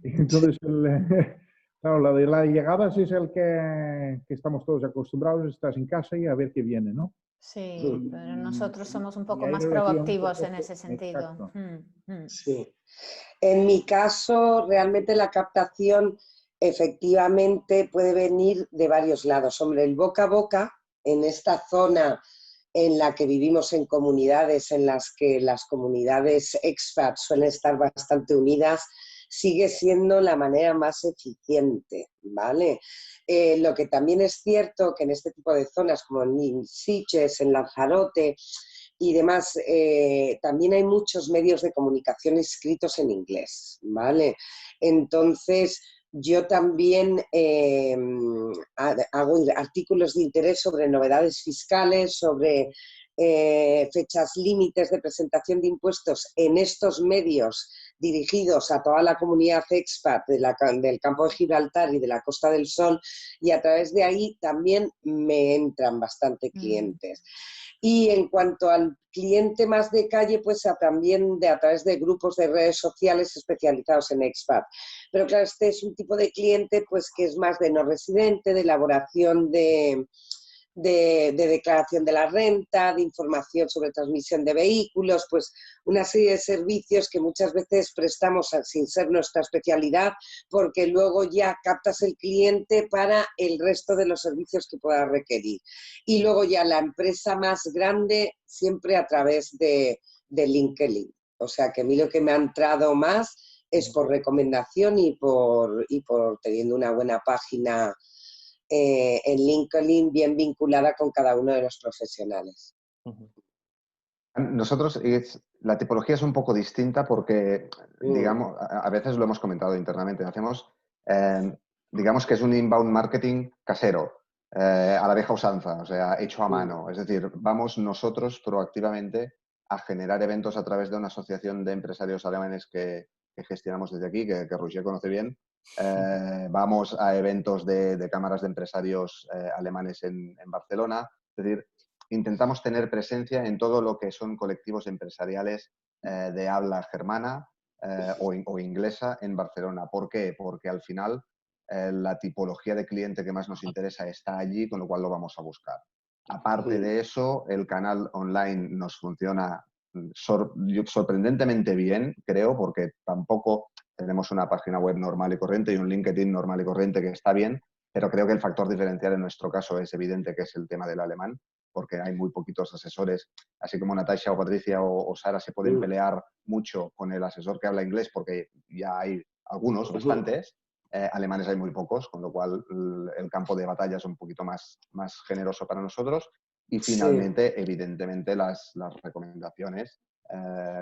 Entonces, claro, la de las llegadas es el que estamos todos acostumbrados, estás en casa y a ver qué viene, ¿no? Sí, pero nosotros somos un poco más proactivos en ese sentido. Sí. En mi caso, realmente la captación efectivamente puede venir de varios lados. Hombre, el boca a boca, en esta zona en la que vivimos en comunidades, en las que las comunidades expat suelen estar bastante unidas, sigue siendo la manera más eficiente, ¿vale? Lo que también es cierto que en este tipo de zonas, como en Sitges, en Lanzarote y demás, también hay muchos medios de comunicación escritos en inglés, ¿vale? Entonces, yo también hago artículos de interés sobre novedades fiscales, sobre fechas límites de presentación de impuestos en estos medios dirigidos a toda la comunidad expat del campo de Gibraltar y de la Costa del Sol, y a través de ahí también me entran bastante clientes. Y en cuanto al cliente más de calle, pues también a través de grupos de redes sociales especializados en expat. Pero claro, este es un tipo de cliente pues que es más de no residente, de elaboración de declaración de la renta, de información sobre transmisión de vehículos, pues una serie de servicios que muchas veces prestamos sin ser nuestra especialidad, porque luego ya captas el cliente para el resto de los servicios que pueda requerir. Y luego ya la empresa más grande siempre a través de LinkedIn. O sea que a mí lo que me ha entrado más es por recomendación y por teniendo una buena página en LinkedIn bien vinculada con cada uno de los profesionales. Nosotros, la tipología es un poco distinta porque, digamos, a veces lo hemos comentado internamente, hacemos, digamos que es un inbound marketing casero, a la vieja usanza, o sea, hecho a mano. Es decir, vamos nosotros proactivamente a generar eventos a través de una asociación de empresarios alemanes que gestionamos desde aquí, que Roger conoce bien. Vamos a eventos de cámaras de empresarios alemanes en Barcelona. Es decir, intentamos tener presencia en todo lo que son colectivos empresariales de habla germana o inglesa en Barcelona. ¿Por qué? Porque al final la tipología de cliente que más nos interesa está allí, con lo cual lo vamos a buscar. Aparte de eso, el canal online nos funciona sorprendentemente bien, creo, porque tampoco tenemos una página web normal y corriente y un LinkedIn normal y corriente que está bien, pero creo que el factor diferencial en nuestro caso es evidente, que es el tema del alemán, porque hay muy poquitos asesores, así como Natasha o Patricia o Sara se pueden pelear mucho con el asesor que habla inglés, porque ya hay algunos, bastantes, alemanes hay muy pocos, con lo cual el campo de batalla es un poquito más generoso para nosotros. Y finalmente, evidentemente, las recomendaciones,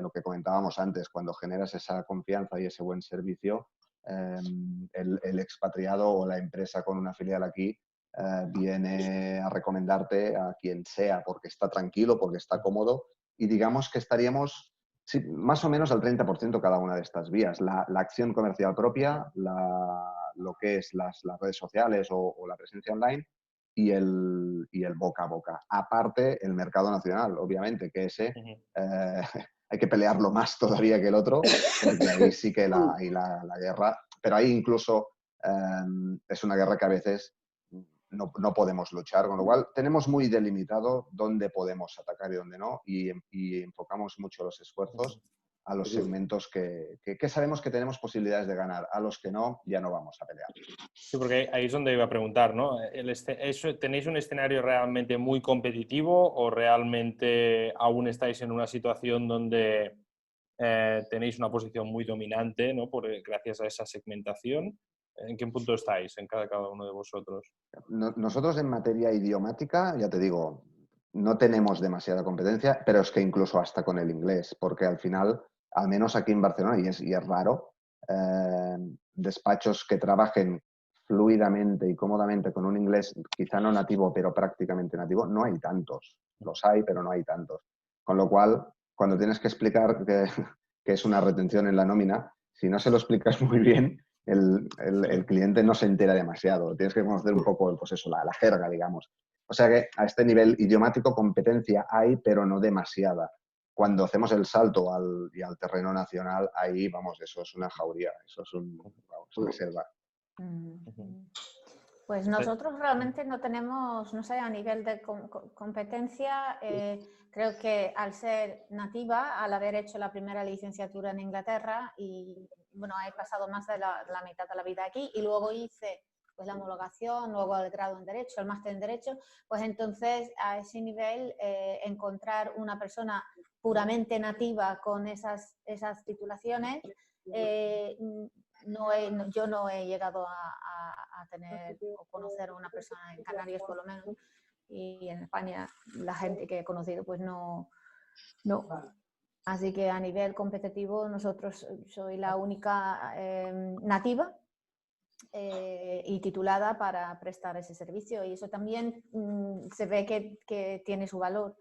lo que comentábamos antes, cuando generas esa confianza y ese buen servicio, el expatriado o la empresa con una filial aquí viene a recomendarte a quien sea porque está tranquilo, porque está cómodo, y digamos que estaríamos más o menos al 30% cada una de estas vías. La acción comercial propia, lo que es las redes sociales o la presencia online, y el boca a boca. Aparte, el mercado nacional, obviamente, que ese hay que pelearlo más todavía que el otro, porque ahí sí que hay la guerra, pero ahí incluso es una guerra que a veces no podemos luchar, con lo cual tenemos muy delimitado dónde podemos atacar y dónde no, y enfocamos mucho los esfuerzos a los segmentos que sabemos que tenemos posibilidades de ganar. A los que no, ya no vamos a pelear. Sí, porque ahí es donde iba a preguntar, ¿no? ¿Tenéis un escenario realmente muy competitivo o realmente aún estáis en una situación donde tenéis una posición muy dominante, ¿no? Gracias a esa segmentación? ¿En qué punto estáis en cada uno de vosotros? Nosotros en materia idiomática, ya te digo, no tenemos demasiada competencia, pero es que incluso hasta con el inglés, porque al final, al menos aquí en Barcelona, y es raro, despachos que trabajen fluidamente y cómodamente con un inglés quizá no nativo, pero prácticamente nativo, no hay tantos. Los hay, pero no hay tantos. Con lo cual, cuando tienes que explicar que es una retención en la nómina, si no se lo explicas muy bien, el cliente no se entera demasiado. Tienes que conocer un poco pues eso, la jerga, digamos. O sea que a este nivel idiomático competencia hay, pero no demasiada. Cuando hacemos el salto al terreno nacional, ahí, vamos, eso es una jauría, eso es una selva. Pues nosotros realmente no tenemos, no sé, a nivel de competencia, creo que al ser nativa, al haber hecho la primera licenciatura en Inglaterra y, bueno, he pasado más de la mitad de la vida aquí y luego hice pues la homologación, luego el grado en Derecho, el máster en Derecho, pues entonces a ese nivel encontrar una persona puramente nativa con esas titulaciones, yo no he llegado a tener o conocer a una persona en Canarias por lo menos, y en España la gente que he conocido pues no. Así que a nivel competitivo nosotros soy la única nativa y titulada para prestar ese servicio, y eso también se ve que tiene su valor.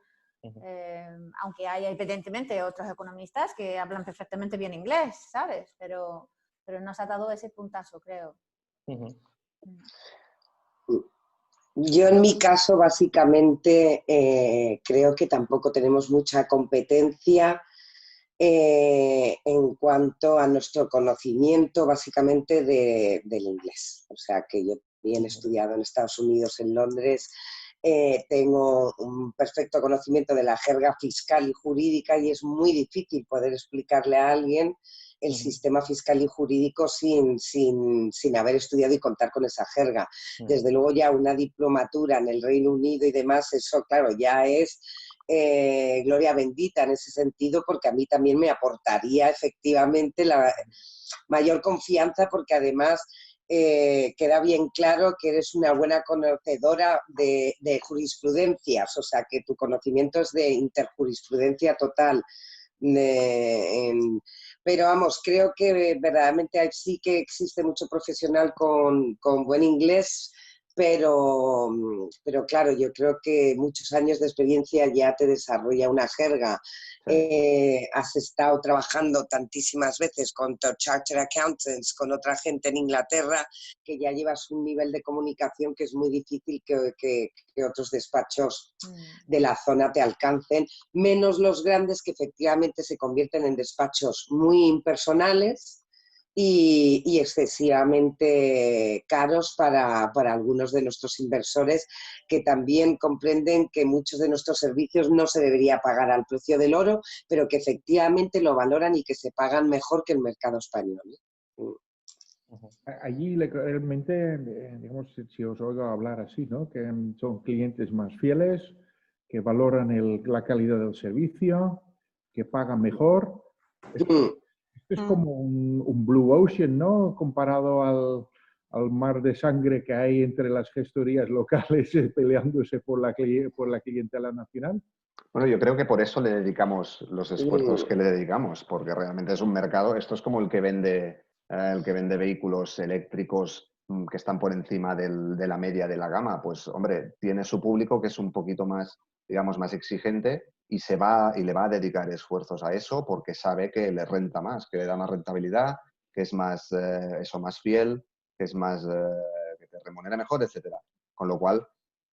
Aunque hay evidentemente otros economistas que hablan perfectamente bien inglés, ¿sabes? Pero nos ha dado ese puntazo, creo. Yo en mi caso básicamente creo que tampoco tenemos mucha competencia en cuanto a nuestro conocimiento básicamente del inglés. O sea que yo bien he estudiado en Estados Unidos, en Londres, tengo un perfecto conocimiento de la jerga fiscal y jurídica y es muy difícil poder explicarle a alguien el sistema fiscal y jurídico sin haber estudiado y contar con esa jerga. Desde luego ya una diplomatura en el Reino Unido y demás, eso claro, ya es gloria bendita en ese sentido, porque a mí también me aportaría efectivamente la mayor confianza, porque además queda bien claro que eres una buena conocedora de jurisprudencias, o sea que tu conocimiento es de interjurisprudencia total. Pero vamos, creo que verdaderamente sí que existe mucho profesional con buen inglés, pero claro, yo creo que muchos años de experiencia ya te desarrolla una jerga. Has estado trabajando tantísimas veces con Chartered Accountants, con otra gente en Inglaterra, que ya llevas un nivel de comunicación que es muy difícil que otros despachos de la zona te alcancen, menos los grandes, que efectivamente se convierten en despachos muy impersonales y excesivamente caros para algunos de nuestros inversores, que también comprenden que muchos de nuestros servicios no se debería pagar al precio del oro, pero que efectivamente lo valoran y que se pagan mejor que el mercado español. Allí realmente, digamos, si os oigo hablar así, ¿no? Que son clientes más fieles, que valoran la calidad del servicio, que pagan mejor. Esto es como un blue ocean, ¿no? Comparado al mar de sangre que hay entre las gestorías locales peleándose por la clientela nacional. Bueno, yo creo que por eso le dedicamos los esfuerzos que le dedicamos, porque realmente es un mercado, esto es como el que vende vehículos eléctricos que están por encima de la media de la gama. Pues, hombre, tiene su público que es un poquito más, digamos, más exigente y le va a dedicar esfuerzos a eso porque sabe que le renta más, que le da más rentabilidad, que es más, más fiel, que es más, que te remunera mejor, etcétera. Con lo cual,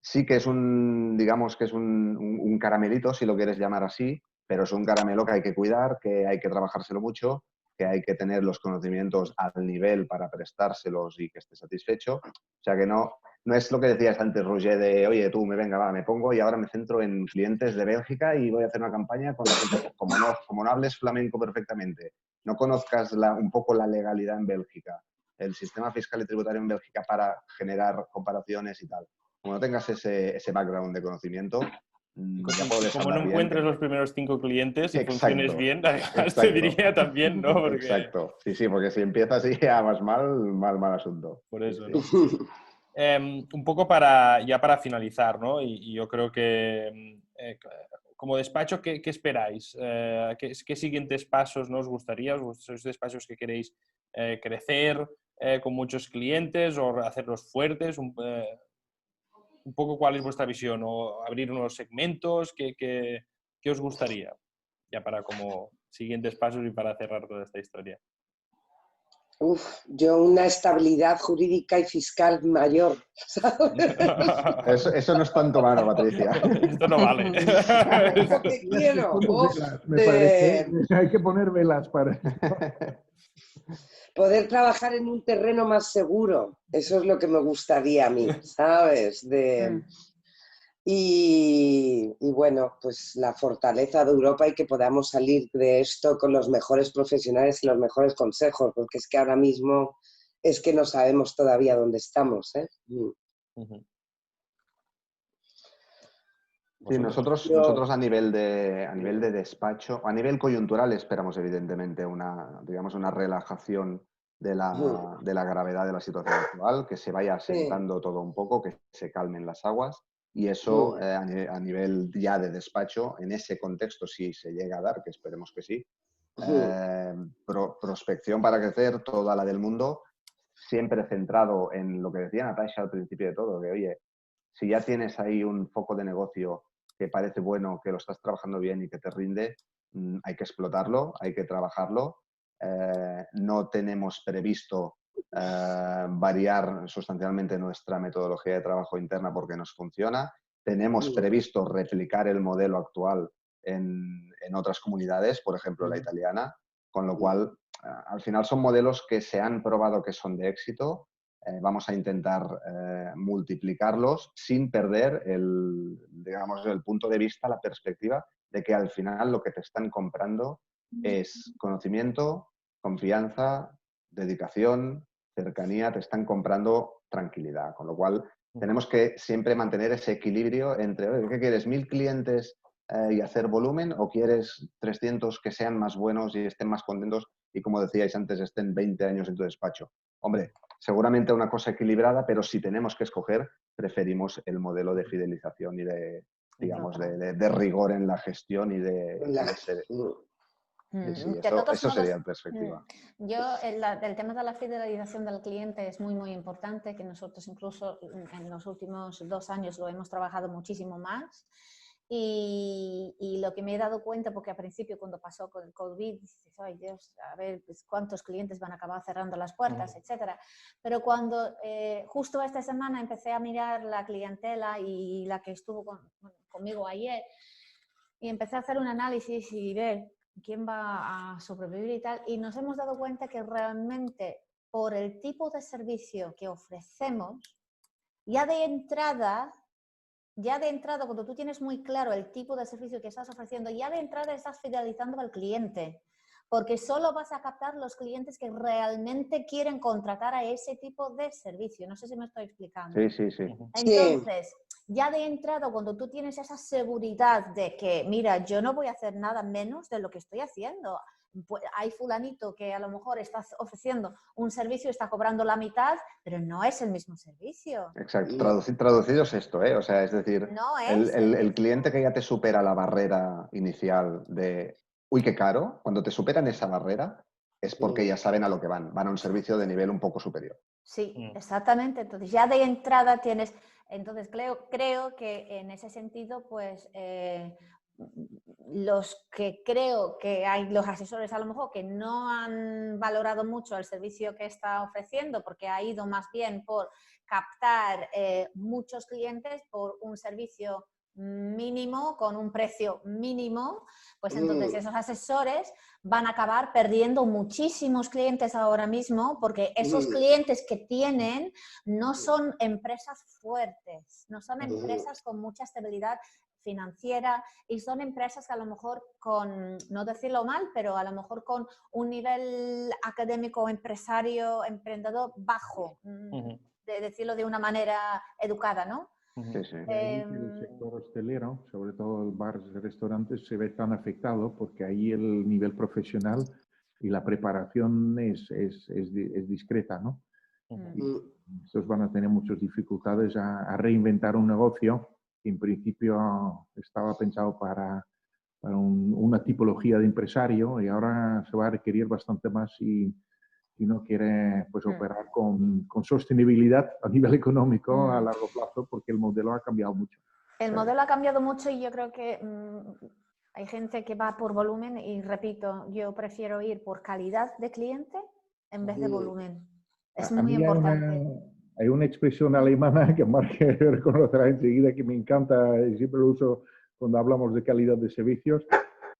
sí que es digamos que es un caramelito, si lo quieres llamar así, pero es un caramelo que hay que cuidar, que hay que trabajárselo mucho, que hay que tener los conocimientos al nivel para prestárselos y que esté satisfecho. O sea que no es lo que decías antes, Roger, de oye, tú me pongo y ahora me centro en clientes de Bélgica y voy a hacer una campaña con la gente, como no hables flamenco perfectamente, no conozcas un poco la legalidad en Bélgica, el sistema fiscal y tributario en Bélgica para generar comparaciones y tal. Como no tengas ese background de conocimiento, como no encuentres los primeros 5 clientes y funciones bien, además exacto. te diría también, ¿no? Porque... Exacto. Sí, porque si empiezas así ya vas mal asunto. Por eso, ¿no? Un poco para finalizar, ¿no? Y yo creo que como despacho, ¿qué esperáis? ¿Qué siguientes pasos, ¿no? os gustaría? ¿Sois despachos que queréis crecer con muchos clientes o hacerlos fuertes? Un poco cuál es vuestra visión, o abrir unos segmentos, ¿qué os gustaría? Ya para como siguientes pasos y para cerrar toda esta historia. Yo una estabilidad jurídica y fiscal mayor, ¿sabes? Eso no es tanto mano, Patricia. Esto no vale. Lo que quiero. Me parece, hay que poner velas para esto. Poder trabajar en un terreno más seguro, eso es lo que me gustaría a mí, ¿sabes? Y bueno, pues la fortaleza de Europa y que podamos salir de esto con los mejores profesionales y los mejores consejos, porque es que ahora mismo es que no sabemos todavía dónde estamos, ¿eh? Sí, nosotros a nivel de despacho, a nivel coyuntural esperamos evidentemente una relajación de la gravedad de la situación actual, que se vaya asentando todo un poco, que se calmen las aguas y eso a nivel ya de despacho, en ese contexto sí se llega a dar, que esperemos que sí. Prospección para crecer, toda la del mundo, siempre centrado en lo que decía Natasha al principio de todo, que oye, si ya tienes ahí un foco de negocio que parece bueno, que lo estás trabajando bien y que te rinde, hay que explotarlo, hay que trabajarlo. No tenemos previsto variar sustancialmente nuestra metodología de trabajo interna porque nos funciona. Tenemos previsto replicar el modelo actual en otras comunidades, por ejemplo la italiana, con lo cual al final son modelos que se han probado que son de éxito. Vamos a intentar multiplicarlos sin perder el punto de vista, la perspectiva de que al final lo que te están comprando es conocimiento, confianza, dedicación, cercanía, te están comprando tranquilidad. Con lo cual tenemos que siempre mantener ese equilibrio entre, ¿qué quieres? ¿1000 clientes y hacer volumen o quieres 300 que sean más buenos y estén más contentos y, como decíais antes, estén 20 años en tu despacho? Hombre, seguramente una cosa equilibrada, pero si tenemos que escoger, preferimos el modelo de fidelización y de rigor en la gestión y eso sería la perspectiva. El tema de la fidelización del cliente es muy, muy importante, que nosotros incluso en los últimos 2 años lo hemos trabajado muchísimo más. Y lo que me he dado cuenta, porque al principio cuando pasó con el COVID, dices, ay Dios, a ver, pues, cuántos clientes van a acabar cerrando las puertas, etcétera. Pero cuando justo esta semana empecé a mirar la clientela y la que estuvo conmigo ayer, y empecé a hacer un análisis y ver quién va a sobrevivir y tal, y nos hemos dado cuenta que realmente por el tipo de servicio que ofrecemos, ya de entrada, cuando tú tienes muy claro el tipo de servicio que estás ofreciendo, ya de entrada estás fidelizando al cliente, porque solo vas a captar los clientes que realmente quieren contratar a ese tipo de servicio. No sé si me estoy explicando. Sí. Entonces, ya de entrada, cuando tú tienes esa seguridad de que, mira, yo no voy a hacer nada menos de lo que estoy haciendo. Pues hay fulanito que a lo mejor está ofreciendo un servicio, está cobrando la mitad, pero no es el mismo servicio. Exacto. Traducido es esto, ¿eh? O sea, es decir, no es el cliente que ya te supera la barrera inicial de, uy, qué caro, cuando te superan esa barrera es porque ya saben a lo que van a un servicio de nivel un poco superior. Sí, exactamente. Entonces, ya de entrada tienes... Entonces, creo que en ese sentido, pues... los que creo que hay los asesores a lo mejor que no han valorado mucho el servicio que está ofreciendo porque ha ido más bien por captar muchos clientes por un servicio mínimo, con un precio mínimo, pues entonces esos asesores van a acabar perdiendo muchísimos clientes ahora mismo porque esos clientes que tienen no son empresas fuertes, no son empresas con mucha estabilidad financiera y son empresas que a lo mejor con, no decirlo mal, pero a lo mejor con un nivel académico, empresario, emprendedor bajo, de decirlo de una manera educada, ¿no? Sí. El sector hostelero, sobre todo el bares y restaurantes, se ve tan afectado porque ahí el nivel profesional y la preparación es discreta, ¿no? Y estos van a tener muchas dificultades a reinventar un negocio que en principio estaba pensado para una tipología de empresario y ahora se va a requerir bastante más si no quiere pues, operar con sostenibilidad a nivel económico a largo plazo, porque el modelo ha cambiado mucho. El modelo ha cambiado mucho y yo creo que hay gente que va por volumen y, repito, yo prefiero ir por calidad de cliente en vez de volumen. Es muy importante. Hay una expresión alemana que Marc reconocerá enseguida que me encanta y siempre lo uso cuando hablamos de calidad de servicios,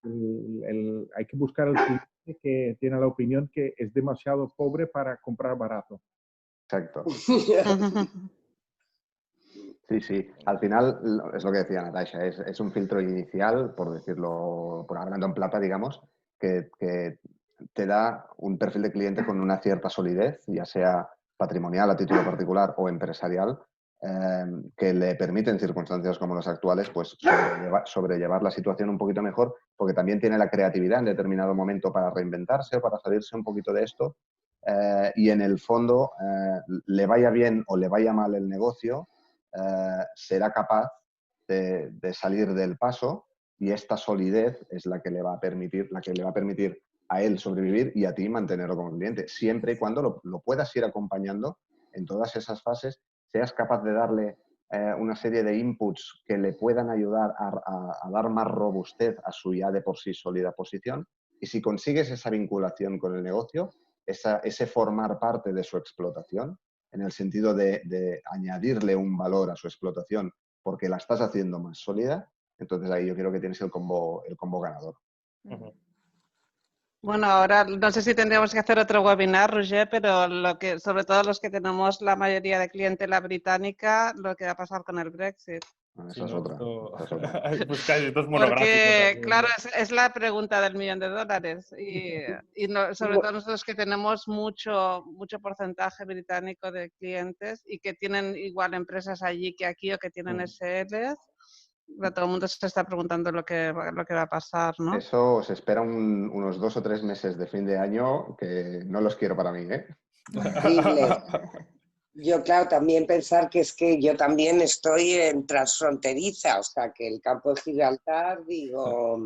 hay que buscar el cliente que tiene la opinión que es demasiado pobre para comprar barato. Exacto. Sí, sí. Al final, es lo que decía Natasha, es un filtro inicial, por decirlo, por hablando en plata, digamos, que te da un perfil de cliente con una cierta solidez, ya sea patrimonial a título particular o empresarial, que le permite en circunstancias como las actuales pues sobrellevar la situación un poquito mejor, porque también tiene la creatividad en determinado momento para reinventarse o para salirse un poquito de esto, y en el fondo, le vaya bien o le vaya mal el negocio, será capaz de salir del paso, y esta solidez es la que le va a permitir a él sobrevivir y a ti mantenerlo como cliente, siempre y cuando lo puedas ir acompañando en todas esas fases, seas capaz de darle una serie de inputs que le puedan ayudar a dar más robustez a su ya de por sí sólida posición, y si consigues esa vinculación con el negocio, ese formar parte de su explotación, en el sentido de añadirle un valor a su explotación porque la estás haciendo más sólida, entonces ahí yo creo que tienes el combo ganador. Bueno, ahora no sé si tendríamos que hacer otro webinar, Roger, pero sobre todo los que tenemos la mayoría de clientela británica, lo que va a pasar con el Brexit. Esa es otra. Pues casi estos monográficos. Porque, claro, es la pregunta del $1.000.000. Y sobre todo nosotros que tenemos mucho porcentaje británico de clientes y que tienen igual empresas allí que aquí o que tienen SLs, todo el mundo se está preguntando lo que va a pasar, ¿no? Eso se espera unos 2 o 3 meses de fin de año que no los quiero para mí, ¿eh? Horrible. Yo, claro, también pensar que es que yo también estoy en transfronteriza, o sea, que el campo de Gibraltar, digo,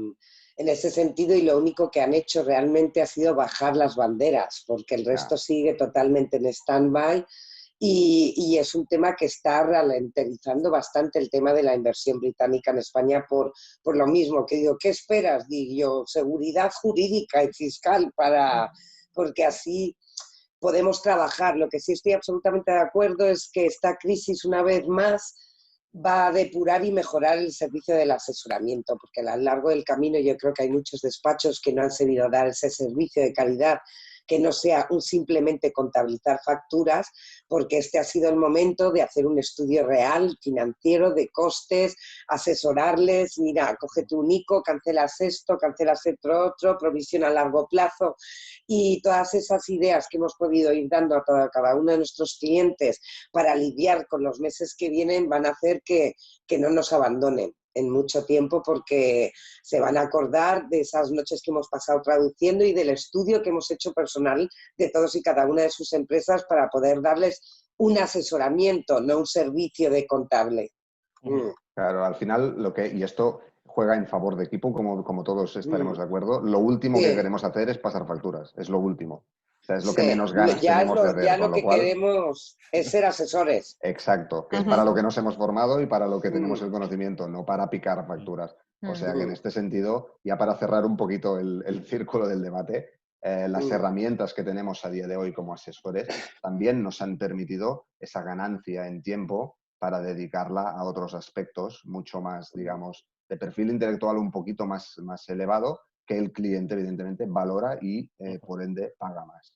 en ese sentido, y lo único que han hecho realmente ha sido bajar las banderas, porque el resto sigue totalmente en stand-by, y es un tema que está ralentizando bastante el tema de la inversión británica en España por lo mismo, que digo, ¿qué esperas? Digo yo, seguridad jurídica y fiscal porque así podemos trabajar. Lo que sí estoy absolutamente de acuerdo es que esta crisis, una vez más, va a depurar y mejorar el servicio del asesoramiento, porque a lo largo del camino yo creo que hay muchos despachos que no han sabido dar ese servicio de calidad, que no sea simplemente contabilizar facturas, porque este ha sido el momento de hacer un estudio real, financiero, de costes, asesorarles, mira, cógete un ICO, cancelas esto, cancelas otro, provisión a largo plazo, y todas esas ideas que hemos podido ir dando a cada uno de nuestros clientes para lidiar con los meses que vienen van a hacer que no nos abandonen en mucho tiempo, porque se van a acordar de esas noches que hemos pasado traduciendo y del estudio que hemos hecho personal de todos y cada una de sus empresas para poder darles un asesoramiento, no un servicio de contable. Claro, al final, y esto juega en favor de equipo, como todos estaremos de acuerdo, lo último que queremos hacer es pasar facturas, es lo último. O sea, es lo que menos ganas tenemos de hacer. Ya lo que queremos es ser asesores. Exacto, que es para lo que nos hemos formado y para lo que tenemos el conocimiento, no para picar facturas. O sea que en este sentido, ya para cerrar un poquito el círculo del debate, las herramientas que tenemos a día de hoy como asesores también nos han permitido esa ganancia en tiempo para dedicarla a otros aspectos mucho más, digamos, de perfil intelectual un poquito más elevado, que el cliente evidentemente valora y por ende paga más.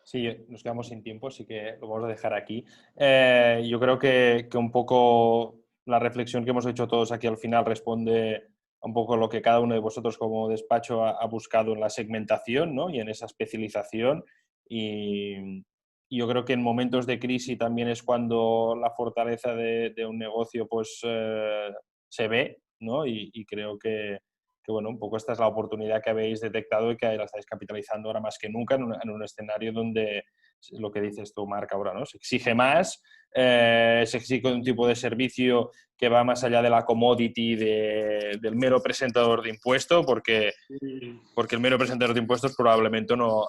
Sí, nos quedamos sin tiempo, así que lo vamos a dejar aquí. Yo creo que un poco la reflexión que hemos hecho todos aquí al final responde a un poco lo que cada uno de vosotros como despacho ha buscado en la segmentación, ¿no? Y en esa especialización. Y yo creo que en momentos de crisis también es cuando la fortaleza de un negocio pues, se ve, ¿no? Y creo que bueno, un poco esta es la oportunidad que habéis detectado y que la estáis capitalizando ahora más que nunca en un escenario donde, lo que dices tú, Marc, ahora, ¿no? Se exige más, se exige un tipo de servicio que va más allá de la commodity del mero presentador de impuestos, porque el mero presentador de impuestos probablemente no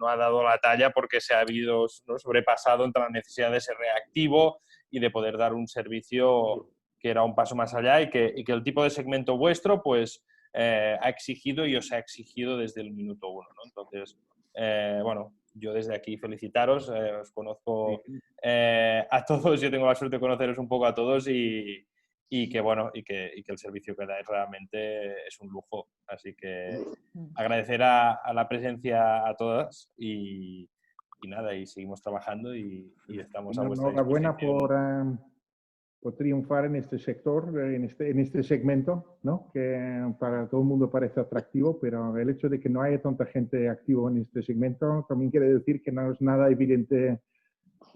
ha dado la talla porque se ha habido, ¿no?, sobrepasado entre la necesidad de ser reactivo y de poder dar un servicio que era un paso más allá y que el tipo de segmento vuestro pues ha exigido y os ha exigido desde el minuto uno, ¿no? Entonces, bueno, yo desde aquí felicitaros, os conozco a todos, yo tengo la suerte de conoceros un poco a todos y y que, bueno, y que el servicio que dais realmente es un lujo. Así que agradecer a la presencia a todas y nada, y seguimos trabajando y estamos a vuestra enhorabuena disposición. por triunfar en este sector, en este segmento, ¿no? Que para todo el mundo parece atractivo, pero el hecho de que no haya tanta gente activa en este segmento también quiere decir que no es nada evidente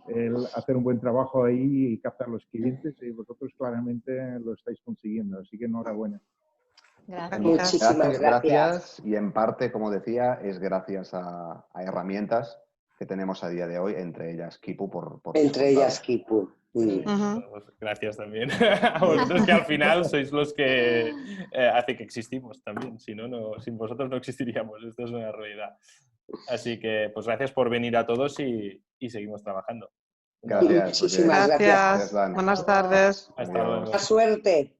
el hacer un buen trabajo ahí y captar los clientes, y vosotros claramente lo estáis consiguiendo, así que enhorabuena. Gracias. Muchísimas gracias. Y en parte, como decía, es gracias a herramientas que tenemos a día de hoy, entre ellas Kipu. Entre ellas Kipu. Gracias también a vosotros, que al final sois los que hace que existimos también. Si no, sin vosotros no existiríamos. Esto es una realidad. Así que, pues gracias por venir a todos y seguimos trabajando. Gracias. Muchísimas gracias. Buenas tardes. Hasta luego. Mucha suerte.